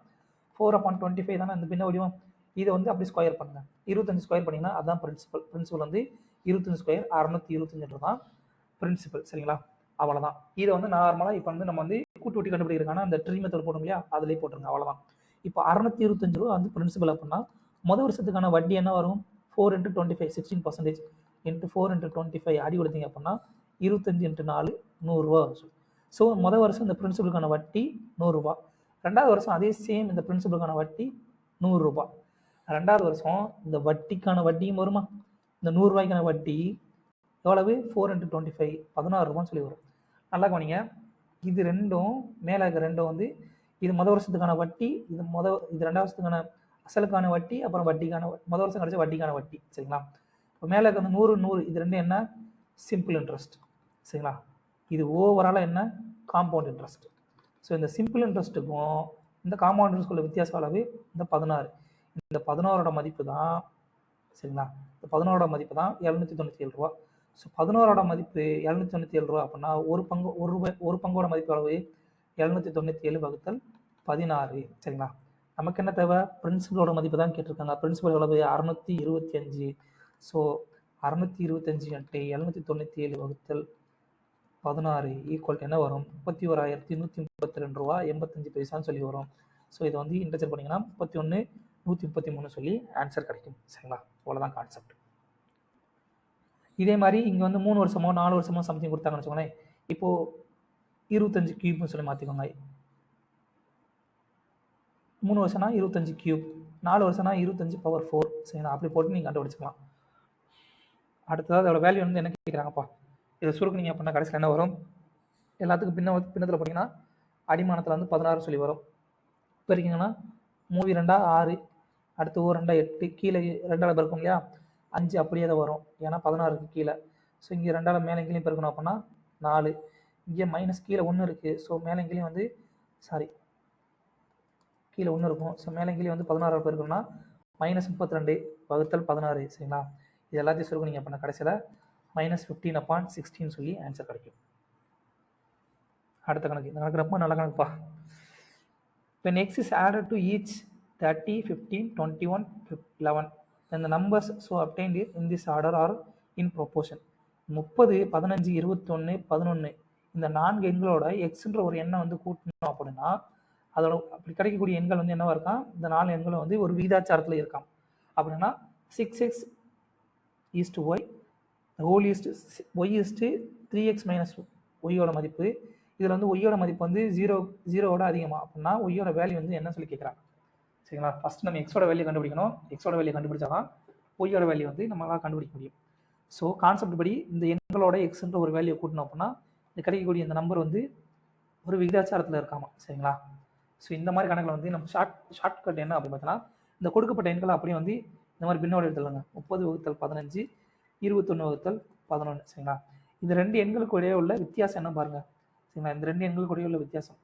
4/25 தானே இந்த பின்ன வடிவம், இதை வந்து அப்படி ஸ்கொயர் பண்ணுங்க. 25 ஸ்கொயர் பண்ணிங்கன்னா அதுதான் பிரின்சிபல் வந்து 25² 625 தான் பிரின்சிபல். சரிங்களா, அவ்வளோதான். இதை வந்து நார்மலாக இப்போ வந்து நம்ம வந்து கூட்டு வட்டி கண்டுபிடிக்கிறதுக்கான அந்த ட்ரீ மெத்தட் போடும் இல்லையா, அதிலே போட்டுருங்க. அவ்வளோதான். இப்போ 625 ரூபா வந்து பிரின்சிபல் அப்படின்னா முதல் வருஷத்துக்கான வட்டி என்ன வரும் 4 × 25 16% இன்ட்டு 4 × 25 அடி கொடுத்தீங்க அப்படின்னா 25 × 4 100 ரூபா வரும். ஸோ முதல் வருஷம் இந்த பிரின்சிபலுக்கான வட்டி 100 ரூபா. 2வது வருஷம் அதே சேம் இந்த பிரின்சிபலுக்கான வட்டி 100 ரூபா. 2வது வருஷம் இந்த வட்டிக்கான வட்டியும் வருமா, இந்த 100 ரூபாய்க்கான வட்டி எவ்வளவு 4 × 25 16 ரூபான்னு சொல்லி வரும். நல்லா கவனிங்க, இது ரெண்டும் மேலே இருக்க ரெண்டும் வந்து இது முதல் வருஷத்துக்கான வட்டி, இது 2வது வருஷத்துக்கான அசலுக்கான வட்டி, அப்புறம் வட்டிக்கான முதல் வருஷம் கிடைச்ச வட்டிக்கான வட்டி. சரிங்களா, இப்போ மேலே இருக்க அந்த 100 இது ரெண்டும் என்ன சிம்பிள் இன்ட்ரெஸ்ட். சரிங்களா, இது ஓவராலாக என்ன காம்பவுண்ட் இன்ட்ரெஸ்ட். ஸோ இந்த சிம்பிள் இன்ட்ரெஸ்ட்டுக்கும் இந்த காம்பவுண்ட் இன்ட்ரெஸ்ட்டுக்குள்ள வித்தியாச அளவு இந்த 16. இந்த 16ஓட மதிப்பு தான் சரிங்களா, இந்த 16ஓட மதிப்பு தான் 797 ரூபா. ஸோ 16ஓட மதிப்பு 797 ரூபா அப்படின்னா ஒரு பங்கோட மதிப்பு அளவு 797/16. சரிங்களா, நமக்கு என்ன தேவை பிரின்சிபலோட மதிப்பு தான் கேட்டிருக்காங்க. பிரின்சிபல் எவ்வளவு 625. ஸோ 625 × 797/16 ஈக்குவல் என்ன வரும் 31,132 ரூபா 85 பைசான்னு சொல்லி வரும். ஸோ இதை வந்து இன்டர்செக்ட் பண்ணிங்கன்னா 31,133 சொல்லி ஆன்சர் கிடைக்கும். சரிங்களா, அவ்வளோதான் கான்செப்ட். இதே மாதிரி இங்கே வந்து 3 வருஷமோ 4 வருஷமோ சம்திங் கொடுத்தாங்கன்னு வச்சுக்கோங்களேன். இப்போது 25 கியூப்னு சொல்லி மாற்றிக்கோங்க. 3 வருஷம்னா 25 கியூப், 4 வருஷம்னா 25 பவர் 4. சரிங்களா, அப்படி போட்டு நீங்கள் கண்டுபிடிச்சிக்கலாம். அடுத்தது அதோட வேல்யூ வந்து என்ன கேட்குறாங்கப்பா, இதை சுருக்குனீங்க அப்படின்னா கடைசியில் என்ன வரும், எல்லாத்துக்கும் பின்னத்தில் போட்டிங்கன்னா அடிமானத்தில் வந்து 16 சொல்லி வரும். இப்போ இருக்கீங்கன்னா 3 2 6, அடுத்து 1 2 8, கீழே 2 இருக்கும் இல்லையா, 5 அப்படியே தான் வரும், ஏன்னா 16க்கு கீழே. ஸோ இங்கே 2 மேலே எங்கேயும் பெருக்கணும் அப்படின்னா 4, இங்கே மைனஸ் கீழே 1 இருக்குது. ஸோ மேலே எங்கேயும் வந்து கீழே 1 இருக்கும். ஸோ மேலே கீழே வந்து 16 பெருக்கணும்னா -32 வகுத்தல் 16. சரிங்களா, இது எல்லாத்தையும் சுருக்குனீங்க அப்படின்னா கடைசியில் -15/16 சொல்லி ஆன்சர் கிடைக்கும். அடுத்த கணக்கு, இந்த கணக்கு ரொம்ப நல்ல கணக்குப்பா. When x is added to each 30, 15, 21, 11, then the numbers so obtained in this order are in proportion. 30, 15, 21, 11 இந்த 4 எண்களோட எக்ஸ்ன்ற ஒரு எண்ணை வந்து கூட்டணும் அப்படின்னா அதோட அப்படி கிடைக்கக்கூடிய எண்கள் வந்து என்னவா இருக்கான், இந்த 4 எண்களும் வந்து ஒரு விகிதாச்சாரத்தில் இருக்கான். அப்படின்னா 6x is to y, the whole is to y is to 3x minus y-யோட மதிப்பு. இதில் வந்து ஒய்யோட மதிப்பு வந்து 0வோட அதிகமாக அப்படின்னா ஒய்யோட வேல்யூ வந்து என்ன சொல்லி கேட்குறாங்க. சரிங்களா, ஃபஸ்ட் நம்ம எக்ஸோட வேல்யூ கண்டுபிடிக்கணும். எக்ஸோட வேல்யூ கண்டுபிடிச்சாதான் ஒய்யோட வேல்யூ வந்து நம்மளால் கண்டுபிடிக்க முடியும். ஸோ கான்செப்ட் படி இந்த எண்களோட எக்ஸ்ன்ற ஒரு வேல்யூ கூட்டணும் அப்படின்னா இது கிடைக்கக்கூடிய இந்த நம்பர் வந்து ஒரு விகிதாச்சாரத்தில் இருக்காமா. சரிங்களா, ஸோ இந்த மாதிரி கணக்கில் வந்து நம்ம ஷார்ட்கட் என்ன அப்படின்னு பார்த்தோன்னா, இந்த கொடுக்கப்பட்ட எண்களை அப்படியே வந்து இந்த மாதிரி பின்னோடு எடுத்துடலாங்க. 30/15, 21/11. சரிங்களா, இந்த 2 எண்களுக்கு இடையே உள்ள வித்தியாசம் என்ன பாருங்கள். சரிங்களா, இந்த 2 எண்களுக்கு இடையே உள்ள வித்தியாசம்,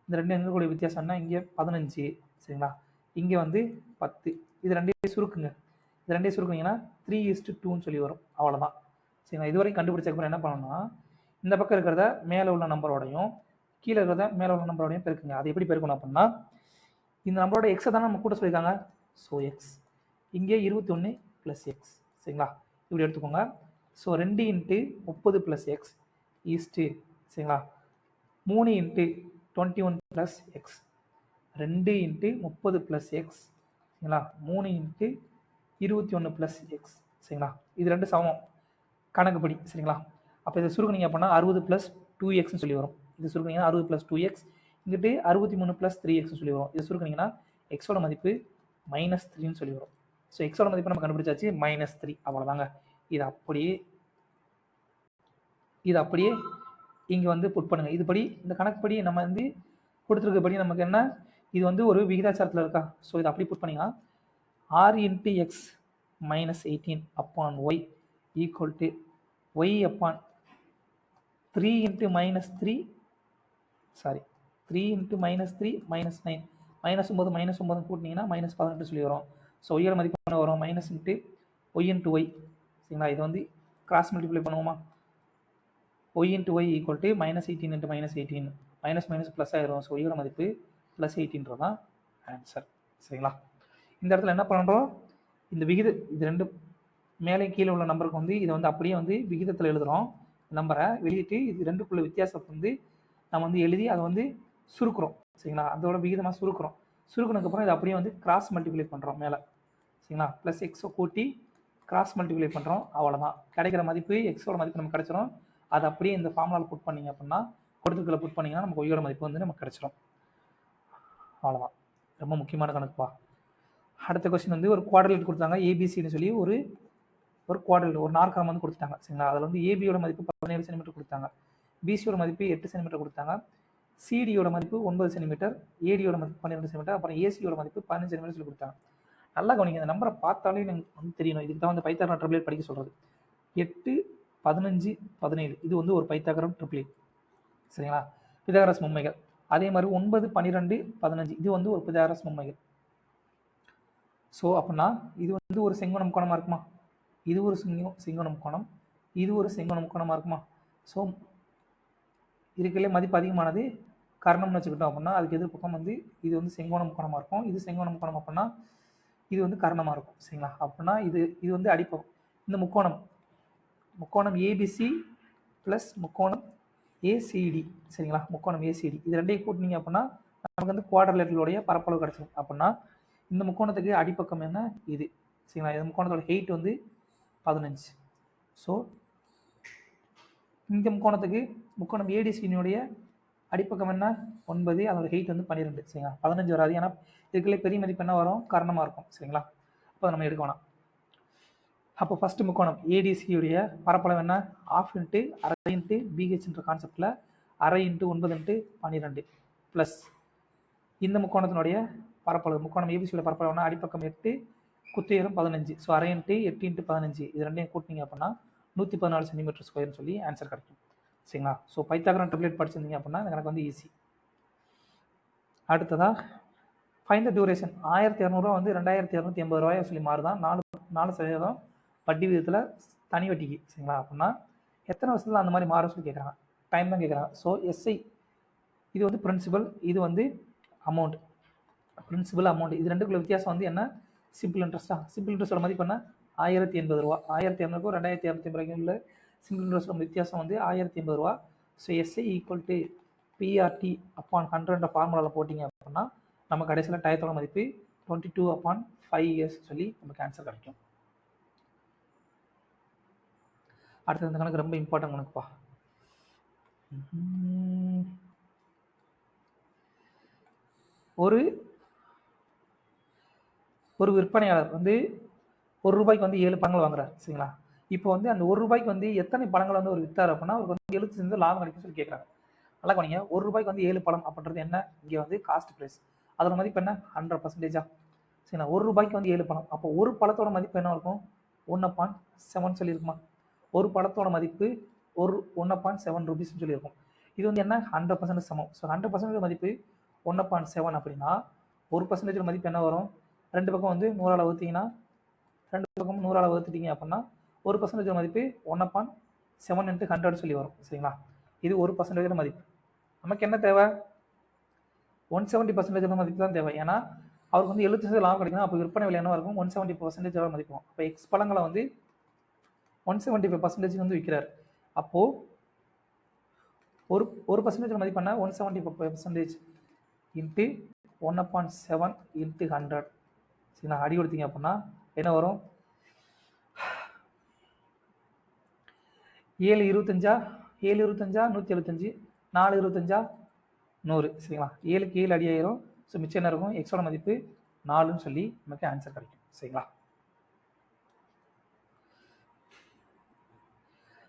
இந்த 2 எண்களுடைய வித்தியாசம்னா இங்கே 15. சரிங்களா, இங்கே வந்து 10. இது 2 சுருக்குங்க. இது 2 சுருக்குனீங்கன்னா 3:2ன்னு சொல்லி வரும். அவ்வளோதான். சரிங்களா, இதுவரைக்கும் கண்டுபிடிச்சதுக்கப்புறம் என்ன பண்ணணும்னா இந்த பக்கம் இருக்கிறத மேலே உள்ள நம்பரோடையும் கீழே இருக்கிறத மேலே உள்ள நம்பரோடையும் பெருக்குங்க. அது எப்படி பெருக்கணும் அப்படின்னா, இந்த நம்பரோட எக்ஸை தானே நம்ம கூட சொல்லியிருக்காங்க. ஸோ எக்ஸ் இங்கே 21 + எக்ஸ். சரிங்களா, இப்படி எடுத்துக்கோங்க. ஸோ 2 × 30 + எக்ஸ் ஈஸ்ட்டு. சரிங்களா, 3 × 21 + எக்ஸ், 2 × 30 + எக்ஸ். சரிங்களா, 3 × 21 + எக்ஸ். சரிங்களா, இது 2 சமம் கணக்குப்படி. சரிங்களா, அப்போ இதை சுருக்குனீங்க அப்படின்னா 60 + 2x சொல்லி வரும். இது சுருக்குனீங்கன்னா 60 + 2x, இங்கிட்டு 63 + 3x சொல்லி வரும். இது சுருக்குனீங்கன்னா எக்ஸோட மதிப்பு -3ன்னு சொல்லி வரும். ஸோ எக்ஸோட மதிப்பு நம்ம கண்டுபிடிச்சாச்சு -3. அவ்வளோதாங்க. இது அப்படியே இங்கே வந்து புட் பண்ணுங்க. இதுபடி இந்த கணக்குப்படி நம்ம வந்து கொடுத்துருக்கப்படி நமக்கு என்ன, இது வந்து ஒரு விகிதாச்சாரத்தில் இருக்கா. ஸோ இதை அப்படி புட் பண்ணிங்கன்னா 6 × x - 18 upon y equal to y upon 3 × -3 -9 -9 கூட்டினீங்கன்னா -18 சொல்லி வரும். ஸோ ஒய்யோட மதிப்பு என்ன வரும், -y × y. சரிங்களா, இது வந்து கிராஸ் மல்டிப்ளை பண்ணுவோமா, y × y equal to -18 × -18, minus plus ஆயிரும். ஸோ ஒய்யோட மதிப்பு +18 தான் ஆன்சர். சரிங்களா, இந்த இடத்துல என்ன பண்ணுறோம், இந்த இது 2 மேலே கீழே உள்ள நம்பருக்கு வந்து இதை வந்து அப்படியே வந்து விகிதத்தில் எழுதுகிறோம். நம்பரை வெளியிட்டு இது 2க்குள்ள வித்தியாசத்தை வந்து நம்ம வந்து எழுதி அதை வந்து சுருக்குறோம். சரிங்களா, அதோட விகிதமாக சுருக்குறோம். சுருக்குனதுக்கப்புறம் இதை அப்படியே வந்து கிராஸ் மல்டிப்ளை பண்ணுறோம் மேலே. சரிங்களா, ப்ளஸ் எக்ஸை கூட்டி கிராஸ் மல்டிப்ளை பண்ணுறோம். அவ்வளோதான். கிடைக்கிற மதிப்பு எக்ஸோட மதிப்பு நமக்கு கிடச்சிரும். அதை அப்படியே இந்த ஃபார்முலாவில் புட் பண்ணிங்க அப்படின்னா கொடுத்துக்களை புட் பண்ணிங்கன்னா நமக்கு ஒய்யோட மதிப்பு வந்து நமக்கு கிடச்சிரும். அவ்வளோதான். ரொம்ப முக்கியமான கணக்குப்பா. அடுத்த கொஸ்டின் வந்து ஒரு குவாட்ரேட் கொடுத்தாங்க, ஏபிசின்னு சொல்லி ஒரு குவாட்ரேட் ஒரு நாற்கரம் வந்து கொடுத்துட்டாங்க. சரிங்களா, அதில் வந்து ஏபியோட மதிப்பு 17 சென்டிமீட்டர் கொடுத்தாங்க, பிசியோட மதிப்பு 8 சென்டிமீட்டர் கொடுத்தாங்க, சிடியோட மதிப்பு 9 சென்டிமீட்டர், ஏடியோட மதிப்பு 12 சென்டிமீட்டர், அப்புறம் ஏசியோட மதிப்பு 15 சென்டிமீட்டர் சொல்லி கொடுத்தாங்க. நல்லா கவனிங்க, இந்த நம்பரை பார்த்தாலே எனக்கு வந்து தெரியணும். இதுக்கு தான் வந்து பைத்தாகரன் ட்ரிபிள் எயிட் படிக்க சொல்கிறது. 8, 15, 17 இது வந்து ஒரு பைத்தாகரன் ட்ரிபிள் எயிட். சரிங்களா, பிதாகரஸ் மும்மைகள். அதே மாதிரி 9, 12, 15 இது வந்து ஒரு பிதாகரஸ் மும்மைகள். ஸோ அப்படின்னா இது வந்து ஒரு செங்கோண முக்கோணமாக இருக்குமா, இது ஒரு செங்கோண முக்கோணம், இது ஒரு செங்கோண முக்கோணமாக இருக்குமா. ஸோ இதுக்குள்ளே மதிப்பு அதிகமானது கர்ணம்னு வச்சுக்கிட்டோம் அப்படின்னா அதுக்கு எதிர்பக்கம் வந்து இது வந்து செங்கோண முக்கோணமாக இருக்கும். இது செங்கோண முக்கோணம் அப்படின்னா இது வந்து கர்ணமாக இருக்கும். சரிங்களா, அப்படின்னா இது வந்து அடிப்பகம். இந்த முக்கோணம் ஏபிசி ப்ளஸ் முக்கோணம் ஏசிடி. சரிங்களா, முக்கோணம் ஏசிடி இது 2ஐயும் கூட்டினீங்க அப்படின்னா நமக்கு வந்து குவாட்ரலேட்டருடைய பரப்பளவு கிடச்சிடும். அப்படின்னா இந்த முக்கோணத்துக்கு அடிப்பக்கம் என்ன, இது. சரிங்களா, இந்த முக்கோணத்தோட ஹைட் வந்து 15. ஸோ இந்த முக்கோணத்துக்கு முக்கோணம் ஏடிசியினுடைய அடிப்பக்கம் என்ன 9, அதோட ஹெயிட் வந்து 12 சரிங்களா. 15 வராது, ஏன்னா இதுக்குள்ளே பெரிய மதிப்பு என்ன வரும், காரணமாக இருக்கும் சரிங்களா. அப்போ நம்ம எடுக்க வேணாம். அப்போ ஃபர்ஸ்ட் முக்கோணம் ஏடிசியுடைய பரப்பளவு என்ன, ½ இன்ட்டு அரை இன்ட்டு பிஹெச்ன்ற கான்செப்டில் அரை இன்ட்டு 9 இன்ட்டு 12 ப்ளஸ் இந்த முக்கோணத்தினுடைய பரப்பளவு, முக்கோணம் ஏபிசியோட பரப்பளவுனா அடிப்பக்கம் 8, குத்துயரம் 15, ஸோ அரை இன்ட்டு 8 இன்ட்டு 15 இது ரெண்டையும் கூட்டினீங்க அப்படின்னா 114 சென்டிமீட்டர் ஸ்கொயர்னு சொல்லி ஆன்சர் கிடைக்கும் சரிங்களா. ஸோ பைத்தாகரன் ட்ரிப்ளேட் படிச்சிருந்தீங்க அப்படின்னா எனக்கு வந்து ஈஸி. அடுத்ததா ஃபைண்ட் த டியூரேஷன். 1200 வந்து 2280 ரூபாயை சொல்லி மாறுதான், 4% வட்டி விகிதத்தில் தனி வட்டிக்கு சரிங்களா. அப்படின்னா எத்தனை வருஷத்தில் அந்த மாதிரி மாறும் சொல்லி கேட்குறாங்க, டைம் தான் கேட்குறாங்க. ஸோ எஸ்ஐ இது வந்து பிரின்சிபல், இது வந்து அமௌண்ட். பிரின்சிபல் அமௌண்ட் இது ரெண்டுக்குள்ள வித்தியாசம் வந்து என்ன, சிம்பிள் இன்ட்ரெஸ்ட்டா. சிம்பிள் இன்ட்ரெஸ்ட்டோட மதிப்பு என்ன 1080 ரூபா. 1200க்கும் 2280 உள்ள சிம்பிள் இன்ட்ரெஸ்ட்டோட வித்தியாசம் வந்து 1080 ரூபா. So SI equal to BRT upon 100 ஃபார்முலாவில் போட்டிங்க அப்படின்னா நம்ம கடைசியில் டயத்தோட மதிப்பு 22/5 இயர்ஸ் சொல்லி நமக்கு ஆன்சர் கிடைக்கும். அடுத்தது இந்த கணக்கு ரொம்ப இம்பார்ட்டன்ட் கணக்குப்பா. ஒரு விற்பனையாளர் வந்து ₹1 வந்து 7 பழங்கள் வாங்குறாரு சரிங்களா. இப்போ வந்து அந்த ₹1 வந்து எத்தனை பழங்கள் வந்து ஒரு வித்தார் அப்படின்னா அவருக்கு வந்து 70% லாபம் கிடைக்கும் சொல்லி கேட்குறாங்க. நல்லா கவனிங்க, ₹1 வந்து 7 பழம் அப்படின்றது என்ன, இங்கே வந்து காஸ்ட் ப்ரைஸ், அதோட மதிப்பு என்ன 100%. சரிங்களா. ₹1 வந்து 7 பழம், அப்போ ஒரு பழத்தோட மதிப்பு என்ன இருக்கும் 1/7 சொல்லியிருக்குமா. ஒரு பழத்தோட மதிப்பு 1/7 ரூபீஸ்ன்னு சொல்லியிருக்கும். இது வந்து என்ன 100% சமம். ஸோ 100% மதிப்பு 1/7 அப்படின்னா 1% மதிப்பு என்ன வரும், ரெண்டு பக்கம் வந்து 100ஆல் வகுத்தீங்கன்னா, ரெண்டு பக்கம் 100ஆல் வகுத்துட்டீங்க அப்படின்னா 1% மதிப்பு 1/7 இன்ட்டு 100 சொல்லி வரும் சரிங்களா. இது 1% மதிப்பு. நமக்கு என்ன தேவை 170% மதிப்பு தான் தேவை, ஏன்னா அவருக்கு வந்து 70% லாபம் கிடைக்கணும். அப்போ விற்பனை விலை என்ன இருக்கும் 170% மதிப்போம். அப்போ எக்ஸ் பழங்களை வந்து 175% வந்து விற்கிறார். அப்போது ஒரு பர்சன்டேஜ் மதிப்பு என்ன 175% இன்ட்டு 1/7 இன்ட்டு 100 சரிங்களா. அடி கொடுத்தீங்க அப்படின்னா என்ன வரும் 7/25 175, 4/25 100 சரிங்களா. 7க்கு 7 அடி ஆயிரும். ஸோ மிச்சம் என்ன இருக்கும் எக்ஸோட மதிப்பு 4ன்னு சொல்லி நமக்கு ஆன்சர் கிடைக்கும் சரிங்களா.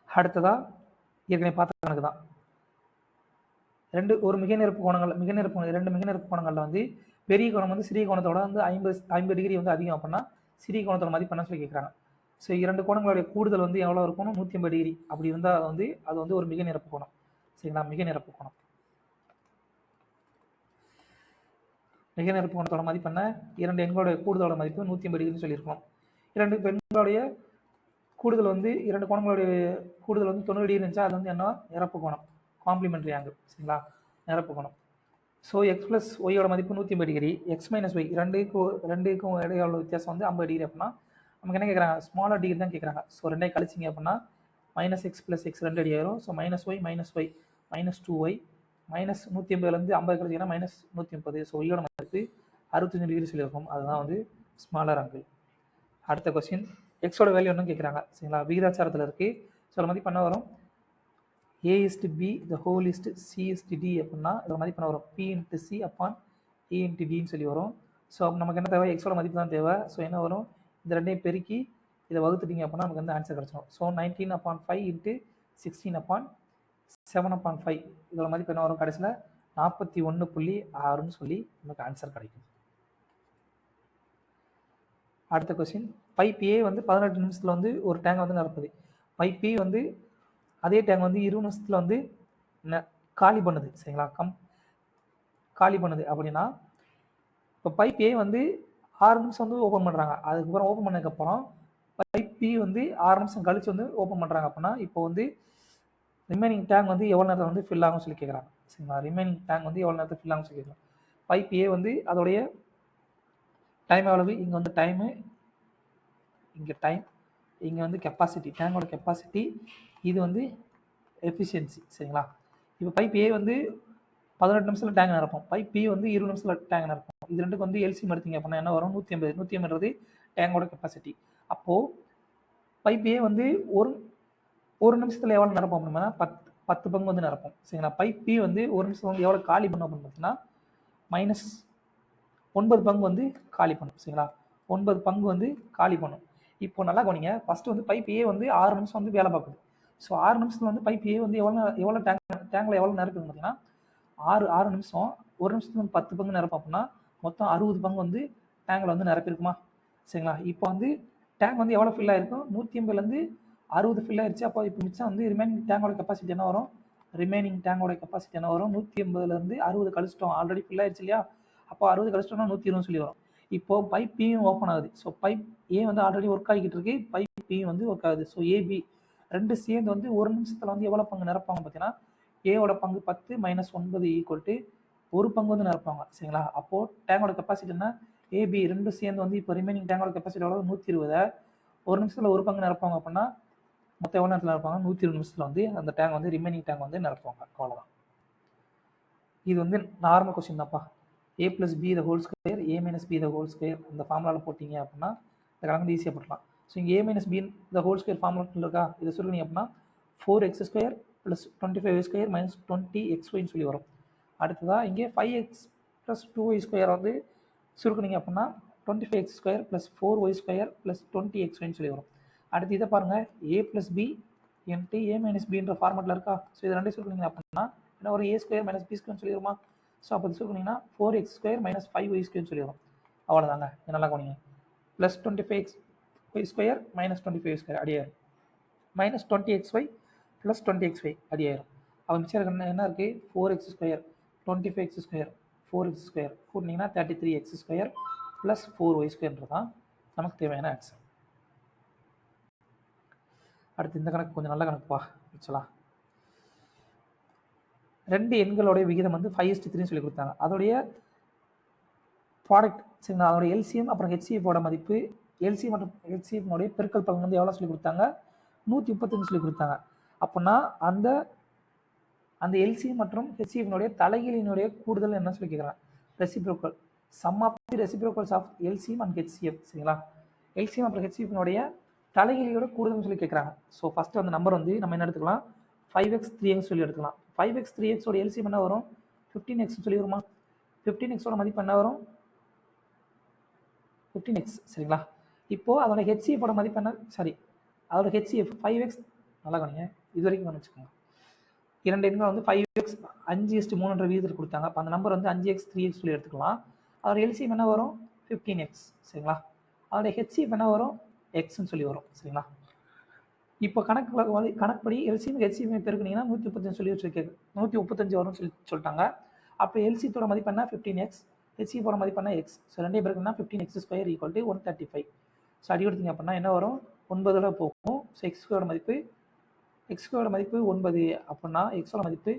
அடுத்ததா ஏற்கனவே பார்த்த கணக்கு தான். ரெண்டு மிக நிரப்பு கோணங்களில் வந்து பெரிய கோணம் வந்து சிறிய கோணத்தோட வந்து 50 டிகிரி வந்து அதிகம் அப்படின்னா சிறிய கோணத்தோட மதிப்பு என்ன சொல்லி கேட்குறாங்க. ஸோ இரண்டு கோணங்களுடைய கூடுதல் வந்து எவ்வளோ இருக்கணும் 180 டிகிரி அப்படி இருந்தால் அது வந்து ஒரு மிக நிரப்பு கோணம் சரிங்களா. மிக நிரப்பு கோணத்தோட மதிப்பு என்ன, இரண்டு எண்களுடைய கூடுதலோட மதிப்பு 180 டிகிரின்னு சொல்லியிருக்கோம். இரண்டு பெண்களுடைய கூடுதல் வந்து இரண்டு கோணங்களுடைய கூடுதல் வந்து 90 டிகிரி இருந்துச்சா அது வந்து என்ன நிரப்பு கோணம், காம்ப்ளிமெண்ட்ரி ஆங்கிள் சரிங்களா, நிரப்பு கோணம். ஸோ எக்ஸ் ப்ளஸ் ஒய்யோட மதிப்பு 180 டிகிரி, எக்ஸ் மைனஸ் ஒய் ரெண்டுக்கும் இடையே உள்ள வித்தியாசம் வந்து 50 டிகிரி அப்படின்னா நமக்கு என்ன கேட்குறாங்க ஸ்மாலர் டிகிரி தான் கேட்குறாங்க. ஸோ ரெண்டையும் கழிச்சிங்க அப்படின்னா -x + x 2 அடி ஆயிரும். So -y -2y -180லேருந்து 50 கழிச்சிங்கன்னா -130. ஸோ ஒய்யோட மதிப்பு 65 டிகிரி சொல்லியிருக்கும், அதுதான் வந்து ஸ்மாலர் ஆங்கிள். அடுத்த கொஸ்டின் எக்ஸோட வேல்யூ ஒன்றும் கேட்குறாங்க சரிங்களா. விகிதாச்சாரத்தில் இருக்குது. ஸோ அதோட மதிப்பு என்ன வரும் a/b the whole is c/d அப்படின்னா இதோட மதிப்பு என்ன வரும் p/c/a/dன்னு சொல்லி வரும். ஸோ நமக்கு என்ன தேவை எக்ஸோட மதிப்பு தான் தேவை. ஸோ என்ன வரும் இந்த ரெண்டையும் பெருக்கி இதை வகுத்துட்டீங்க அப்படின்னா நமக்கு வந்து ஆன்சர் கிடைச்சிடும். ஸோ 19/5 இன்ட்டு 16/7/5 இதோட மதிப்பு என்ன வரும் கடைசியில் 41.6ன்னு சொல்லி நமக்கு ஆன்சர் கிடைக்கும். அடுத்த கொஸ்டின் பைப் ஏ வந்து 18 நிமிஷத்தில் வந்து ஒரு டேங்கை வந்து நிரப்புது. பைப் பி வந்து அதே டேங்க் வந்து 20 நிமிஷத்தில் வந்து காலி பண்ணுது சரிங்களா. காலி பண்ணுது அப்படின்னா இப்போ பைப் ஏ வந்து 6 நிமிஷம் வந்து ஓப்பன் பண்ணுறாங்க. அதுக்கப்புறம் ஓப்பன் பண்ணதுக்கப்புறம் பைப் பி வந்து 6 நிமிஷம் கழிச்சு வந்து ஓப்பன் பண்ணுறாங்க அப்படின்னா இப்போ வந்து ரிமைனிங் டேங்க் வந்து எவ்வளோ நேரத்தில் வந்து ஃபில் ஆகும் சொல்லி கேட்குறாங்க சரிங்களா. ரிமைனிங் டேங்க் வந்து எவ்வளோ நேரத்தில் ஃபில் ஆகும் சொல்லி கேட்குறாங்க. பைப் ஏ வந்து அதோடைய டைம் எவ்வளவு, இங்கே வந்து டைமு, இங்கே டைம், இங்கே வந்து கெப்பாசிட்டி, டேங்கோட கெப்பாசிட்டி, இது வந்து எஃபிஷியன்சி சரிங்களா. இப்போ பைப் ஏ வந்து 18 நிமிஷத்தில் டேங்க் நிரப்போம், பைப் பி வந்து 20 நிமிஷத்தில் டேங்க் நிரப்போம். இது ரெண்டுக்கு வந்து எல்சிஎம் எடுத்தீங்க அப்படின்னா என்ன வரும் 180 டேங்கோட கெப்பாசிட்டி. அப்போது பைப் ஏ வந்து ஒரு நிமிஷத்தில் எவ்வளோ நிரப்போம் அப்படின்னா 10 பங்கு வந்து நிரப்போம் சரிங்களா. பைப் பி வந்து ஒரு நிமிஷம் வந்து எவ்வளோ காலி பண்ணும் அப்படின்னு பார்த்தீங்கன்னா -9 பங்கு வந்து காலி பண்ணும் சரிங்களா. 9 பங்கு வந்து காலி பண்ணும். இப்போ நல்லா கவனிங்க, ஃபர்ஸ்ட் வந்து பைப் ஏ வந்து 6 நிமிஷம் வந்து வேலை பார்க்குது. ஸோ 6 நிமிஷத்துல வந்து பைப் ஏ வந்து எவ்வளோ டேங்கில் எவ்வளோ நிரப்புதுன்னு பார்த்தீங்கன்னா 6 நிமிஷம், ஒரு நிமிஷத்துக்கு வந்து 10 பங்கு நிரப்போம் அப்படின்னா மொத்தம் 60 பங்கு வந்து டேங்கில் வந்து நிரப்பிருக்குமா சரிங்களா. இப்போ வந்து டேங்க் வந்து எவ்வளோ ஃபில் ஆயிருக்கும், 180லேருந்து 60 ஃபில் ஆயிடுச்சு. அப்போ இப்போ மிச்சம் வந்து ரிமைனிங் டேங்கோட கெப்பாசிட்டி என்ன வரும், ரிமைனிங் டேங்கோட கெப்பாசிட்டி என்ன வரும், 180லேருந்து 60 கழிச்சிட்டோம், ஆல்ரெடி ஃபில் ஆயிடுச்சு இல்லையா. அப்போ 60 கழிச்சிட்டோம்னா 120 சொல்லி வரும். இப்போ பைப் பியும் ஓப்பன் ஆகுது. ஸோ பைப் ஏ வந்து ஆல்ரெடி ஒர்க் ஆகிக்கிட்டு இருக்கு, பைப் பியும் வந்து ஒர்க் ஆகுது. ஸோ ஏபி ரெண்டு சேர்ந்து வந்து ஒரு நிமிஷத்தில் வந்து எவ்வளோ பங்கு நிரப்பாங்க பார்த்தீங்கன்னா ஏவோட பங்கு 10 - 9 ஈக்குவல் ஒரு பங்கு வந்து நிரப்பாங்க சரிங்களா. அப்போது டேங்கோட கெப்பாசிட்டி என்ன, ஏபி ரெண்டு சேர்ந்து வந்து இப்போ ரிமைனிங் டேங்கோட கெப்பாசிட்டி எவ்வளோ 120, ஒரு நிமிஷத்தில் ஒரு பங்கு நிரப்பாங்க அப்படின்னா மொத்தம் எவ்வளோ நேரத்தில் நிரப்பாங்க 120 நிமிஷத்தில் வந்து அந்த டேங்க் வந்து ரிமைனிங் டேங்க் வந்து நிரப்புவாங்க. அவ்வளோதான். இது வந்து நார்மல் கொஸ்டின் தான்ப்பா. a + b the whole square a - b the whole square இந்த ஃபார்முலாவில் போட்டிங்க அப்படின்னா இந்த கணக்கு ஈஸியாக போட்டலாம். ஸோ இங்கே a - b the whole square formula இருக்கா, இதை சொல்லுங்க அப்படின்னா 4x² + 25y² - 20xy சொல்லி வரும். அடுத்ததாக இங்கே 5x + 2y² வந்து சுருக்குனீங்க அப்படின்னா 25x² + 4y² + 20xy சொல்லி வரும். அடுத்து இதை பாருங்கள், a + b × a - bன்ற ஃபார்மெட்டில் இருக்கா. ஸோ இது ரெண்டே சுருக்குனீங்க அப்படின்னா என்ன ஒரு a² - b² சொல்லிடுமா. ஸோ அப்போ சுருக்குனீங்கன்னா 4x² - 5y² சொல்லி வரும். அவ்வளோதாங்க. நல்லா கவனிங்க, plus 25xy² - 25y² அடியாயிரும், -20xy + 20xy அடியாயிரும். அவன் மிச்சம் இருக்க என்ன இருக்குது, 4x², 25x², 4x² கூட்டினீங்கன்னா 33x² + 4y² தான் நமக்கு தேவையான ஆன்சர். அடுத்து இந்த கணக்கு கொஞ்சம் நல்ல கணக்குப்பா. ஆக்சுவலாக ரெண்டு எண்களோடைய விகிதம் வந்து 5:3 சொல்லி கொடுத்தாங்க. அதோடைய ப்ராடக்ட் சரிங்களா, அதோடைய எல்சிஎம் அப்புறம் ஹெச்சிஎஃபோட மதிப்பு, எல்சிஎம் மற்றும் ஹெச்சிஎஃப்னுடைய பெருக்கல் பலன் வந்து எவ்வளோ சொல்லி கொடுத்தாங்க, 135 சொல்லி கொடுத்தாங்க. அப்படின்னா அந்த அந்த எல்சிஎம் மற்றும் ஹெச்சிஎஃப்னுடைய தலைகீழினுடைய கூடுதல் என்ன சொல்லி கேட்குறாங்க, reciprocal, sum of the reciprocals of LCM and HCF சரிங்களா. எல்சிஎம் அப்புறம் ஹெச்சிஎஃப்னுடைய தலைகீழியோட கூடுதல் சொல்லி கேட்குறாங்க. ஸோ ஃபஸ்ட்டு அந்த நம்பர் வந்து நம்ம என்ன எடுத்துக்கலாம், 5x 3x சொல்லி எடுத்துக்கலாம். 5x 3x ஓட எல்சிஎம் என்ன வரும், 15x சொல்லி வருமா. 15x ஓட மதிப்பு என்ன வரும், 15x சரிங்களா. இப்போது அதோட ஹெச்சிஎஃபோட மதிப்பு என்ன, சாரி அதோட ஹெச்சிஎஃப் 5x, நல்லா கவனிங்க இது வரைக்கும் கவனிச்சுக்கோங்க. இரண்டு எண்கள் வந்து 5x 5:3 விகிதத்தில் கொடுத்தாங்க. அப்போ அந்த நம்பர் வந்து 5x 3x சொல்லி எடுத்துக்கலாம். அதோட எல்சிஎம் என்ன வரும், 15x சரிங்களா. அதோட ஹெச்சிஎஃப் என்ன வரும், எக்ஸ்ன்னு சொல்லி வரும் சரிங்களா. இப்போ கணக்குப்படி எல்சிஎம் ஹெச்சிஎம் பெருக்குனீங்கன்னா 135 சொல்லி வச்சுருக்கேன், 135 வரும்னு சொல்லிட்டாங்க. அப்போ எல்சிஎத்தோட மதிப்பு என்ன 15x, ஹெச்சிஎஃபோட மதிப்பு என்ன எக்ஸ். ஸோ ரெண்டே பேருக்குன்னா 15x² = 135. ஸோ அடி கொடுத்தீங்க அப்படின்னா என்ன வரும், 9 போகும். ஸோ x² மதிப்பு 9 அப்படின்னா எக்ஸோட மதிப்பு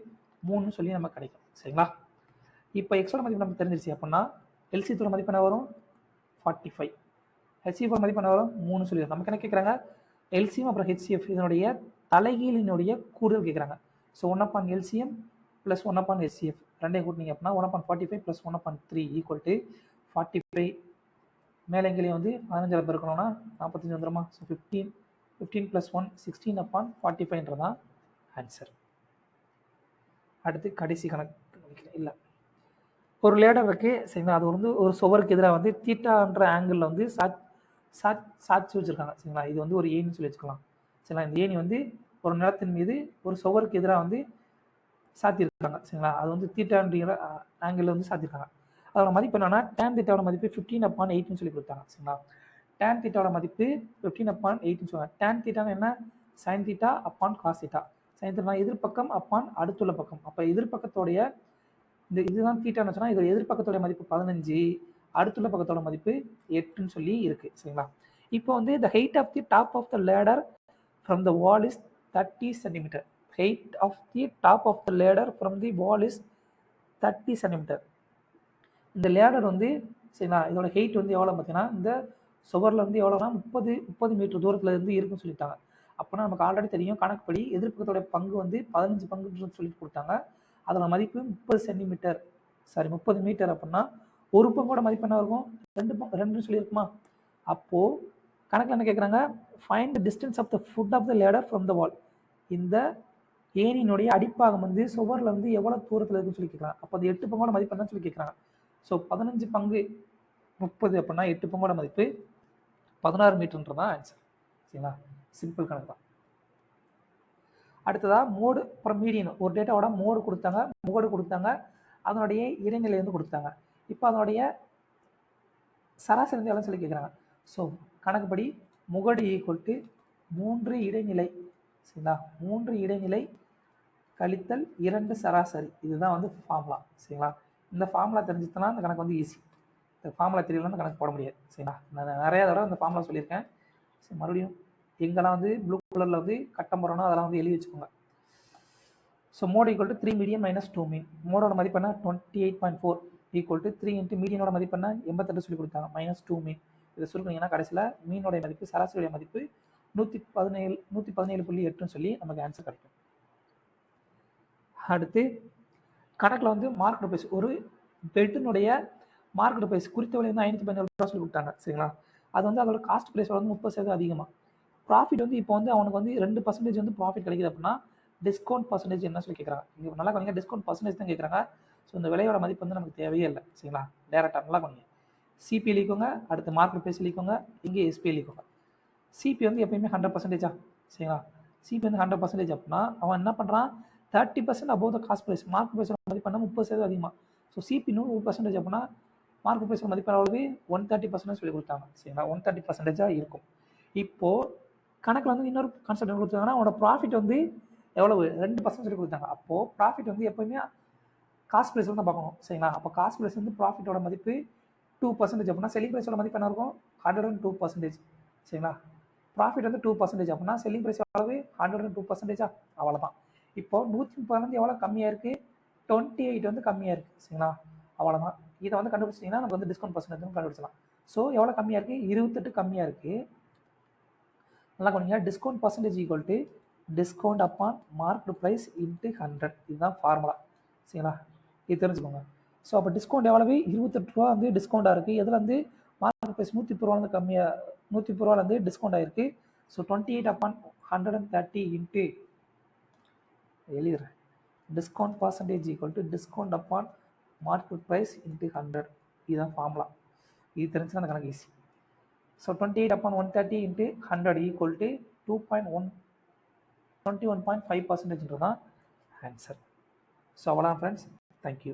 3 சொல்லி நமக்கு கிடைக்கும் சரிங்களா. இப்போ எக்ஸோட மதிப்பு நமக்கு தெரிஞ்சிருச்சு அப்படின்னா எல்சிஎத்தோட மதிப்பு என்ன வரும் 45, ஹெச்சிஎஃபோட மதிப்பு என்ன வரும் 3 சொல்லி நமக்கு என்ன கேட்குறாங்க, எல்சிஎம் அப்புறம் ஹெச்சிஎஃப் இதனுடைய தலைகீழினுடைய கூடுதல் கேட்குறாங்க. ஸோ 1/LCM + 1/HCF ரெண்டையும் கூட்டினீங்க அப்படின்னா 1/45 + 1/3 = 45. மேலே எங்கேயும் வந்து 15 பெருக்கணும்னா 45 வந்துடுமா. ஸோ 15 + 1 16/45 தான் ஆன்சர். அடுத்து கடைசி கணக்கு இல்லை, ஒரு லேடர் இருக்குது சரிங்களா. அது வந்து ஒரு சுவருக்கு எதிராக வந்து தீட்டான்ற ஆங்கிளில் வந்து சாட்சி வச்சுருக்காங்க சரிங்களா. இது வந்து ஒரு ஏணின்னு சொல்லி வச்சுக்கலாம் சரிங்களா. இந்த ஏணி வந்து ஒரு நிலத்தின் மீது ஒரு சுவருக்கு எதிராக வந்து சாத்தியிருக்காங்க சரிங்களா. அது வந்து தீட்டான்ற ஆங்கிளில் வந்து சாத்தியிருக்காங்க. அதோட மதிப்பு என்னன்னா tan தீட்டாவோட மதிப்பு 15/8 சொல்லி கொடுத்தாங்க சரிங்களா. tan தீட்டாவோட மதிப்பு 15/8 சொல்லுவாங்க. tan தீட்டான்னு என்ன, sin theta upon cos theta. sin theta எதிர்பக்கம் அப்பான் அடுத்துள்ள பக்கம். அப்போ எதிர்பக்கத்தோடைய இதுதான் தீட்டான்னு சொன்னால் இது எதிர்பக்கத்தோடைய மதிப்பு 15, அடுத்துள்ள பக்கத்தோட மதிப்பு 8ன்னு சொல்லி இருக்கு சரிங்களா. இப்போ வந்து the height of the top of the ladder from the wall is 30 cm. height of the top of the ladder from the wall is 30 cm. இந்த லேடர் வந்து சரிங்களா, இதோட ஹெயிட் வந்து எவ்வளோ பார்த்தீங்கன்னா இந்த சுவரில் வந்து எவ்வளோனா 30 மீட்டர் தூரத்தில் இருந்து இருக்குன்னு சொல்லிட்டாங்க. அப்போனா நமக்கு ஆல்ரெடி தெரியும் கணக்குப்படி எதிர்ப்பக்கத்தோட பங்கு வந்து 15 பங்குன்னு சொல்லிட்டு கொடுத்தாங்க. அதோட மதிப்பு 30 மீட்டர் அப்படின்னா ஒரு பங்கோட மதிப்பு என்ன இருக்கும், 2 சொல்லியிருக்குமா. அப்போது கணக்கில் என்ன கேட்குறாங்க, find the distance of the foot of the ladder from the wall. இந்த ஏணியினுடைய அடிப்பாகம் வந்து சுவரில் வந்து எவ்வளோ தூரத்தில் இருக்குன்னு சொல்லி கேட்குறாங்க. அப்போ அது 8 பங்கோட மதிப்பு என்னன்னு சொல்லி கேட்குறாங்க. ஸோ 15 பங்கு 30 அப்படின்னா 8 பங்கோட மதிப்பு 16 மீட்டர்ன்றதான் ஆன்சர். சரிங்களா, சிம்பிள் கணக்கு தான். அடுத்ததாக மோடு அப்புறம் மீடியன். ஒரு டேட்டாவோட மோடு கொடுத்தாங்க, முகடு கொடுத்தாங்க, அதனுடைய இடைநிலை வந்து கொடுத்தாங்க. இப்போ அதனுடைய சராசரி வந்து எவ்வளோ சொல்லி கேட்குறாங்க. ஸோ கணக்குப்படி முகடு ஈக்குவல் டு 3 இடைநிலை. சரிங்களா, 3 இடைநிலை கழித்தல் 2 சராசரி. இதுதான் வந்து ஃபார்முலா. சரிங்களா, இந்த ஃபார்முலா தெரிஞ்சுச்சுன்னா இந்த கணக்கு வந்து ஈஸி. இந்த ஃபார்முலா தெரியலன்னா இந்த கணக்கு போட முடியாது. சரிங்களா, நான் நிறையா தடவை இந்த ஃபார்முலா சொல்லியிருக்கேன். சரி, மறுபடியும் எங்கெல்லாம் வந்து ப்ளூ கலரில் வந்து கட்டம் போகிறோன்னா அதெல்லாம் வந்து எழுதி வச்சுக்கோங்க. So mode equal to 3 median minus 2 mean. மோடோட மதிப்பு என்ன 28.4 ஈக்குவல் டு 3 இன்ட்டு மீடியனோட மதிப்பு என்ன 88 சொல்லி கொடுத்தாங்க மைனஸ் 2 மீன். இதை சுருக்கினீங்கன்னா கடைசியில் மீனோடைய மதிப்பு சராசரியுடைய மதிப்பு 117.8ன்னு சொல்லி நமக்கு ஆன்சர் கிடைக்கும். அடுத்து கணக்கில் வந்து மார்க்கெட் ப்ரைஸ், ஒரு பெட்டினுடைய மார்க்கெட் ப்ரைஸ் குறித்த விலை வந்து 517 சொல்லி கொடுத்தாங்க. சரிங்களா, அது வந்து அதோட காஸ்ட் ப்ரைஸோட வந்து 30% அதிகமாக. ப்ராஃபிட் வந்து இப்போ வந்து அவனுக்கு வந்து 2% வந்து ப்ராஃபிட் கிடைக்குது அப்படின்னா டிஸ்கவுண்ட் பர்சன்டேஜ் என்ன சொல்லி கேட்குறாங்க. இங்கே நல்லா கொஞ்சம் டிஸ்கவுண்ட் பர்சன்டேஜ் தான் கேட்குறாங்க. ஸோ இந்த விலையோட மதிப்பு வந்து நமக்கு தேவையே இல்லை. சரிங்களா, டேரெக்டாக நல்லா கொஞ்சம் சிபி எழுதிக்கோங்க, அடுத்து மார்க்கெட் ப்ரைஸ் எழுதிக்கோங்க, இங்கே எஸ்பி எழுதிக்கோங்க. சிபி வந்து எப்பயுமே 100%. சரிங்களா, சிபி வந்து 100% அப்படின்னா அவன் என்ன பண்ணுறான் 30% above the cost price. Market ப்ரைஸோட மதிப்பு பண்ணால் 30% அதிகமாக. ஸோ சிபி 100% அப்படின்னா மார்க்கெட் ப்ரைஸோட மதிப்பு எவ்வளவு 130% சொல்லி கொடுத்தாங்க. சரிங்களா, 130% இருக்கும். இப்போது கணக்கில் வந்து இன்னொரு கான்செப்ட் என்ன கொடுத்தாங்கன்னா அவனோட ப்ராஃபிட் வந்து எவ்வளவு 2% சொல்லி கொடுத்தாங்க. அப்போது ப்ராஃபிட் வந்து எப்போயுமே காஸ்ட் ப்ரைஸ் தான் பார்க்கணும். சரிங்களா, அப்போ காஸ்ட் ப்ரைஸ் வந்து ப்ராஃபிட்டோட மதிப்பு 2% அப்படின்னா செல்லிங் ப்ரைஸோட மதிப்பு என்ன இருக்கும் 102%. சரிங்களா, ப்ராஃபிட் வந்து 2% அப்படின்னா செல்லிங் ப்ரைஸ் எவ்வளவு 102%. அவ்வளோதான். இப்போ 130 எவ்வளோ கம்மியாக இருக்குது 28 வந்து கம்மியாக இருக்குது. சரிங்களா, அவ்வளோதான். இதை வந்து கண்டுபிடிச்சிட்டிங்கன்னா நமக்கு வந்து டிஸ்கவுண்ட் பர்சன்டேஜ் கண்டுபிடிச்சலாம். ஸோ எவ்வளோ கம்மியாக இருக்குது 28 கம்மியாக இருக்குது. நல்லா கொஞ்சம் discount percentage equal to discount upon market price into 100. இதுதான் ஃபார்முலா. சரிங்களா, இது தெரிஞ்சுக்கோங்க. ஸோ அப்போ டிஸ்கவுண்ட் எவ்வளவு 28 ரூபா வந்து டிஸ்கவுண்டாக இருக்குது. இதில் வந்து மார்க்கெட் ப்ரைஸ் 130 ரூபாலேருந்து கம்மியாக 130 ரூபாலேருந்து டிஸ்கவுண்ட் ஆகிருக்கு. ஸோ 28 அப்பான் 130 இன்ட்டு எழுதுறேன் discount percentage equal to discount upon market price into 100. இதுதான் ஃபார்முலா. இது தெரிஞ்சுன்னா அந்த கணக்கு easy. So 28 upon 130 into 100 equal to 21.5% தான் ஆன்சர். ஸோ அவ்வளோதான் ஃப்ரெண்ட்ஸ், தேங்க்யூ.